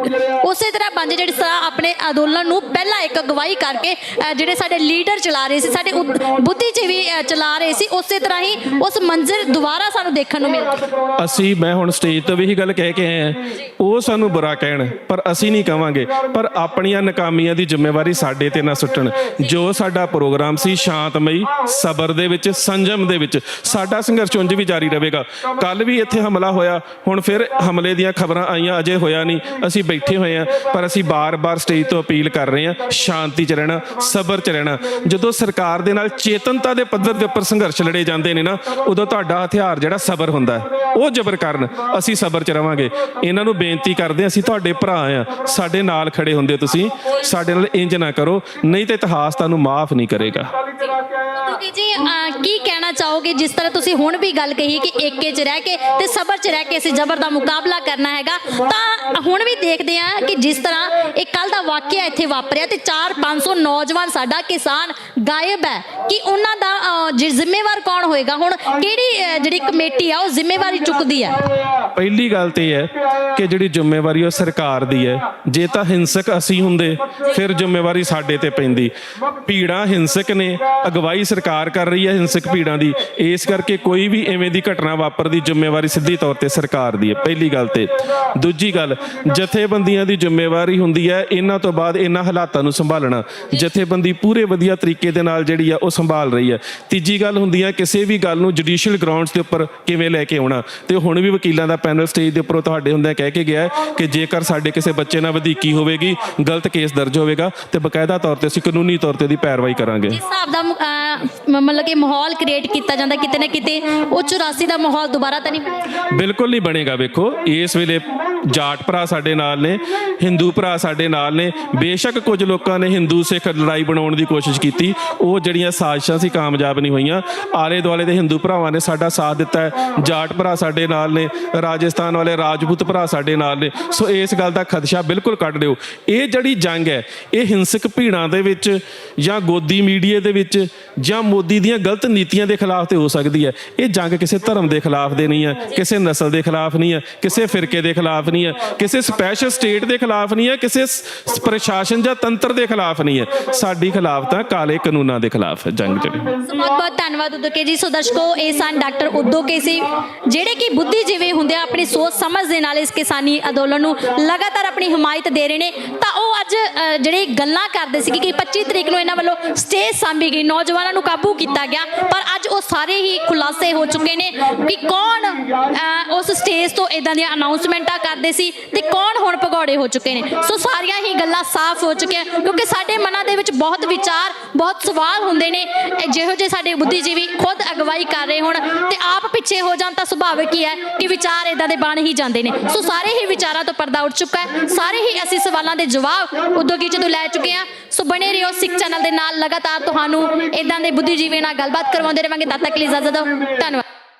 ਉਸੇ ਤਰ੍ਹਾਂ ਬਣ ਜਾਏ ਜਿਹੜੀ ਆਪਣੇ ਅੰਦੋਲਨ ਅੰਦੋਲਨ ਨੂੰ ਪਹਿਲਾਂ ਇੱਕ ਅਗਵਾਈ ਕਰਕੇ ਜਿਹੜੇ ਸਾਡੇ ਲੀਡਰ ਚਲਾ ਰਹੇ ਸੀ, ਸਾਡੇ ਬੁੱਧੀਜੀਵੀ ਚਲਾ ਰਹੇ ਸੀ, ਉਸੇ ਤਰ੍ਹਾਂ ਹੀ ਉਸ ਮੰਜ਼ਿਲ ਦੁਬਾਰਾ ਸਾਨੂੰ ਦੇਖਣ ਨੂੰ ਮਿਲਦੀ। ਮੈਂ ਹੁਣ ਸਟੇਜ ਤੋਂ ਵੀ ਇਹੀ ਗੱਲ ਕਹਿ ਕੇ ਆਏ ਹਾਂ, ਉਹ ਸਾਨੂੰ ਬੁਰਾ ਕਹਿਣ ਪਰ ਅਸੀਂ ਨਹੀਂ ਕਵਾਂਗੇ, ਪਰ ਆਪਣੀਆਂ ਨਾਕਾਮੀਆਂ ਦੀ ਜ਼ਿੰਮੇਵਾਰੀ ਸਾਡੇ ਤੇ ਨਾ ਸੁੱਟਣ। ਜੋ ਸਾਡਾ ਪ੍ਰੋਗਰਾਮ ਸੀ ਸ਼ਾਂਤਮਈ, ਸਬਰ ਦੇ ਵਿੱਚ, ਸੰਜਮ ਦੇ ਵਿੱਚ, ਸਾਡਾ ਸੰਘਰਸ਼ ਉਂਝ ਵੀ ਜਾਰੀ ਰਹੇਗਾ। ਕੱਲ ਵੀ ਇੱਥੇ ਹਮਲਾ ਹੋਇਆ, ਹੁਣ ਫਿਰ ਹਮਲੇ ਦੀਆਂ ਖਬਰਾਂ ਆਈਆਂ, ਅਜੇ ਹੋਇਆ ਨਹੀਂ, ਅਸੀਂ ਬੈਠੇ ਹੋਏ ਹਾਂ, ਪਰ ਅਸੀਂ ਬਾਰ-ਬਾਰ ਸਟੇਜ ਤੋਂ ਅਪੀਲ ਕਰ ਰਹੇ ਹਾਂ, ਸ਼ਾਂਤੀ 'ਚ ਰਹਿਣਾ, ਸਬਰ 'ਚ ਰਹਿਣਾ। ਜਦੋਂ ਸਰਕਾਰ ਦੇ ਨਾਲ ਚੇਤਨਤਾ ਦੇ ਪੱਧਰ ਦੇ ਉੱਪਰ ਸੰਘਰਸ਼ ਲੜੇ ਜਾਂਦੇ ਨੇ ਨਾ, ਉਦੋਂ ਤੁਹਾਡਾ ਹਥਿਆਰ ਜਿਹੜਾ ਸਬਰ ਹੁੰਦਾ, ਉਹ ਜ਼ਬਰ ਕਰਨ, ਅਸੀਂ ਸਬਰ 'ਚ ਰਵਾਂਗੇ। ਇਹਨਾਂ ਨੂੰ ਬੇਨਤੀ ਕਰਦੇ, ਅਸੀਂ ਤੁਹਾਡੇ ਭਰਾ ਆ, ਸਾਡੇ ਨਾਲ ਖੜੇ ਹੁੰਦੇ, ਤੁਸੀਂ ਸਾਡੇ ਨਾਲ ਇੰਜ ਨਾ ਕਰੋ, ਨਹੀਂ ਤਾਂ ਇਤਿਹਾਸ ਤੁਹਾਨੂੰ ਮਾਫ ਨਹੀਂ ਕਰੇਗਾ। ਜੀ ਕੀ ਕਹਿਣਾ ਚਾਹੋਗੇ, ਜਿਸ ਤਰ੍ਹਾਂ ਤੁਸੀਂ ਹੁਣ ਵੀ ਗੱਲ ਕਹੀ ਕਿ ਏਕੇ 'ਚ ਰਹਿ ਕੇ ਤੇ ਸਬਰ 'ਚ ਰਹਿ ਕੇ ਅਸੀਂ ਜ਼ਬਰ ਦਾ ਮੁਕਾਬਲਾ ਕਰਨਾ ਹੈਗਾ, ਤਾਂ ਹੁਣ ਵੀ ਦੇਖਦੇ ਹਾਂ ਕਿ ਜਿਸ ਤਰ੍ਹਾਂ ਇਹ ਕੱਲ ਦਾ ਵਾਕਿਆ ਇੱਥੇ ਵਾਪਰਿਆ ਤੇ 400-500 ਨੌਜਵਾਨ ਸਾਡਾ ਕਿਸਾਨ ਗਾਇਬ ਹੈ, ਕਿ ਉਹਨਾਂ ਦਾ ਜ਼ਿੰਮੇਵਾਰ ਕੌਣ ਹੋਏਗਾ? ਹੁਣ ਕਿਹੜੀ ਜਿਹੜੀ ਕਮੇਟੀ ਆ ਉਹ ਜ਼ਿੰਮੇਵਾਰੀ ਚੁੱਕਦੀ ਹੈ? ਪਹਿਲੀ ਗੱਲ ਤੇ ਇਹ ਹੈ ਕਿ ਜਿਹੜੀ ਜ਼ਿੰਮੇਵਾਰੀ ਉਹ ਸਰਕਾਰ ਦੀ ਹੈ। ਜੇ ਤਾਂ ਹਿੰਸਕ ਅਸੀਂ ਹੁੰਦੇ ਫਿਰ ਜ਼ਿੰਮੇਵਾਰੀ ਸਾਡੇ ਤੇ ਪੈਂਦੀ। ਭੀੜਾਂ ਹਿੰਸਕ ਨੇ, ਅਗਵਾਈ ਸਰਕਾਰ ਕਰ ਰਹੀ ਹੈ ਹਿੰਸਕ ਭੀੜਾਂ ਦੀ, ਇਸ ਕਰਕੇ ਕੋਈ ਵੀ ਐਵੇਂ ਦੀ ਘਟਨਾ ਵਾਪਰਦੀ ਜ਼ਿੰਮੇਵਾਰੀ ਸਿੱਧੀ ਤੌਰ ਤੇ ਸਰਕਾਰ ਦੀ ਹੈ, ਪਹਿਲੀ ਗੱਲ। ਤੇ ਦੂਜੀ ਗੱਲ, ਜਥੇਬੰਦੀਆਂ ਦੀ ਜ਼ਿੰਮੇਵਾਰੀ ਹੁੰਦੀ ਹੈ ਇਹਨਾਂ ਤੋਂ ਬਾਅਦ ਇਹਨਾਂ ਹਾਲਾਤਾਂ ਨੂੰ ਸੰਭਾਲਣਾ। ਜਥੇਬੰਦੀ ਪੂਰੇ ਵਧੀਆ ਤਰੀਕੇ ਦੇ ਨਾਲ ਜਿਹੜੀ ਆ ਉਹ ਸੰਭਾਲ ਰਹੀ ਹੈ। ਤੀਜੀ ਗੱਲ ਹੁੰਦੀ ਹੈ ਕਿਸੇ ਵੀ ਗੱਲ ਨੂੰ ਜੁਡੀਸ਼ੀਅਲ ਗਰਾਊਂਡਸ ਦੇ ਉੱਪਰ ਕਿਵੇਂ ਲੈ ਕੇ ਆਉਣਾ, ਤੇ ਹੁਣ ਵੀ ਵਕੀਲਾਂ ਦਾ ਪੈਨਲ ਸਟੇਜ ਦੇ ਉੱਪਰੋਂ ਤੁਹਾਡੇ ਹੁੰਦਿਆਂ ਕਹਿ ਕੇ ਗਿਆ ਕਿ ਜੇਕਰ ਸਾਡੇ ਕਿਸੇ ਬੱਚੇ ਨਾਲ ਵਧੀਕੀ ਹੋਵੇਗੀ, ਗਲਤ ਕੇਸ ਦਰਜ ਹੋਵੇਗਾ, ਤੇ ਬਕਾਇਦਾ ਤੌਰ ਤੇ ਅਸੀਂ ਕਾਨੂੰਨੀ ਤੌਰ ਤੇ ਉਹਦੀ ਪੈਰਵਾਈ ਕਰਾਂਗੇ। ਜਿਸ ਹਿਸਾਬ ਦਾ ਮਤਲਬ ਕਿ ਮਾਹੌਲ ਕ੍ਰੀਏਟ ਕੀਤਾ ਜਾਂਦਾ, ਕਿਤੇ ਨਾ ਕਿਤੇ ਉਹ 84 ਦਾ ਮਾਹੌਲ ਦੁਬਾਰਾ ਤਾਂ ਨਹੀਂ ਬਣੇਗਾ? ਬਿਲਕੁਲ ਨਹੀਂ ਬਣੇਗਾ। ਵੇਖੋ ਇਸ ਵੇਲੇ ਜਾਟ ਭਰਾ ਸਾਡੇ ਨਾਲ ਨੇ, ਹਿੰਦੂ ਭਰਾ ਸਾਡੇ ਨਾਲ ਨੇ। ਬੇਸ਼ੱਕ ਕੁਝ ਲੋਕਾਂ ਨੇ ਹਿੰਦੂ ਸਿੱਖ ਲੜਾਈ ਬਣਾਉਣ ਦੀ ਕੋਸ਼ਿਸ਼ ਕੀਤੀ, ਉਹ ਜਿਹੜੀਆਂ ਸਾਜ਼ਿਸ਼ਾਂ ਸੀ ਕਾਮਯਾਬ ਨਹੀਂ ਹੋਈਆਂ। ਆਲੇ ਦੁਆਲੇ ਦੇ ਹਿੰਦੂ ਭਰਾਵਾਂ ਨੇ ਸਾਡਾ ਸਾਥ ਦਿੱਤਾ ਹੈ, ਜਾਟ ਭਰਾ ਸਾਡੇ ਨਾਲ ਨੇ, ਰਾਜਸਥਾਨ ਵਾਲੇ ਰਾਜਪੂਤ ਭਰਾ ਸਾਡੇ ਨਾਲ ਨੇ। ਸੋ ਇਸ ਗੱਲ ਦਾ ਖਦਸ਼ਾ ਬਿਲਕੁਲ ਕੱਢ ਦਿਓ। ਇਹ ਜਿਹੜੀ ਜੰਗ ਹੈ ਇਹ ਹਿੰਸਕ ਭੀੜਾਂ ਦੇ ਵਿੱਚ ਜਾਂ ਗੋਦੀ ਮੀਡੀਆ ਦੇ ਵਿੱਚ ਜਾਂ ਮੋਦੀ ਦੀਆਂ ਗਲਤ ਨੀਤੀਆਂ ਦੇ ਖਿਲਾਫ ਤੇ ਹੋ ਸਕਦੀ ਹੈ। ਇਹ ਜੰਗ ਕਿਸੇ ਧਰਮ ਦੇ ਖਿਲਾਫ ਦੇ ਨਹੀਂ ਹੈ, ਕਿਸੇ ਨਸਲ ਦੇ ਖਿਲਾਫ ਨਹੀਂ ਹੈ, ਕਿਸੇ ਫਿਰਕੇ ਦੇ ਖਿਲਾਫ ਨਹੀਂ ਹੈ, ਕਿਸੇ ਸਪੈਸ਼ਲ ਸਟੇਟ ਦੇ ਖਿਲਾਫ ਨਹੀਂ ਹੈ, ਕਿਸੇ ਪ੍ਰਸ਼ਾਸਨ ਜਾਂ ਤੰਤਰ ਦੇ ਖਿਲਾਫ ਨਹੀਂ ਹੈ। ਸਾਡੀ ਖਿਲਾਫ ਤਾਂ ਕਾਲੇ ਕਾਨੂੰਨਾਂ ਦੇ ਖਿਲਾਫ ਹੈ ਜੰਗ ਜਿਹੜੀ। ਬਹੁਤ ਬਹੁਤ ਧੰਨਵਾਦ ਉਦੋਕੇ ਜੀ। ਸੋ ਦਰਸ਼ਕੋ, ਇਹ ਸਨ ਡਾਕਟਰ ਉਦੋਕੇ ਸੀ, ਜਿਹੜੇ ਕਿ ਬੁੱਧੀਜੀਵੀ ਹੁੰਦੇ ਆ, ਆਪਣੀ ਸੋਚ ਸਮਝ ਦੇ ਨਾਲ ਇਸ ਕਿਸਾਨੀ ਅੰਦੋਲਨ ਨੂੰ ਲਗਾਤਾਰ ਆਪਣੀ ਹਮਾਇਤ ਦੇ ਰਹੇ ਨੇ। ਤਾਂ ਉਹ ਅੱਜ ਜਿਹੜੇ ਗੱਲਾਂ ਕਰਦੇ ਸੀ ਕਿ 25 ਤਰੀਕ ਨੂੰ ਇਹਨਾਂ ਵੱਲੋਂ ਸਟੇਜ ਸਾਂਭੀ ਗਈ, ਨੌਜਵਾਨਾਂ ਨੂੰ ਕਾਬੂ ਕੀਤਾ ਗਿਆ, ਪਰ ਅੱਜ ਉਹ ਸਾਰੇ ਹੀ ਖੁਲਾਸੇ ਹੋ ਚੁੱਕੇ ਨੇ ਕਿ ਕੌਣ ਉਸ ਸਟੇਜ ਤੋਂ ਇਦਾਂ ਦੀਆਂ ਅਨਾਉਂਸਮੈਂਟਾਂ ਕਰਦੇ ਸੀ ਤੇ ਕੌਣ ਹੁਣ ਭਗੌੜੇ ਹੋ ਚੁੱਕੇ ਨੇ। ਸੋ ਸਾਰੀਆਂ ਹੀ ਗੱਲਾਂ ਸਾਫ਼ ਹੋ ਚੁੱਕੀਆਂ, ਕਿਉਂਕਿ ਸਾਡੇ ਮਨਾਂ ਦੇ ਵਿੱਚ ਬਹੁਤ ਵਿਚਾਰ, ਬਹੁਤ ਸਵਾਲ ਹੁੰਦੇ ਨੇ। ਜਿਹੋ ਜਿਹੇ ਸਾਡੇ ਬੁੱਧੀਜੀਵੀ ਖੁਦ ਅਗਵਾਈ ਕਰ ਰਹੇ ਹੋਣ ਤੇ ਆਪ ਪਿੱਛੇ ਹੋ ਜਾਣ ਤਾਂ ਸੁਭਾਵਿਕ ਹੀ ਹੈ ਕਿ ਵਿਚਾਰ ਇਦਾਂ ਦੇ ਬਣ ਹੀ ਜਾਂਦੇ ਨੇ। ਸੋ ਸਾਰੇ ਹੀ ਵਿਚਾਰਾਂ ਤੋਂ ਪਰਦਾ ਉੱਠ ਚੁੱਕਾ ਹੈ, ਸਾਰੇ ਹੀ ਅਸੀਂ ਸਵਾਲਾਂ ਦੇ ਜਵਾਬ ਉਦੋਕੇ ਜੀ ਤੋਂ ਲੈ ਚੁੱਕੇ ਹਾਂ। ਸੋ ਬਣੇ ਰਹੋ ਸਿੱਖ ਚੈਨਲ ਦੇ ਨਾਲ, ਲਗਾਤਾਰ ਤੁਹਾਨੂੰ ਇਦਾਂ ਦੇ ਬੁੱਧੀਜੀਵੀ ਨਾਲ ਗੱਲਬਾਤ ਕਰਵਾਉਂਦੇ ਰਹਾਂਗੇ। ਤਦ ਤੱਕ ਲਈ ਇਜਾਜ਼ਤ ਦਿਓ, ਧੰਨਵਾਦ।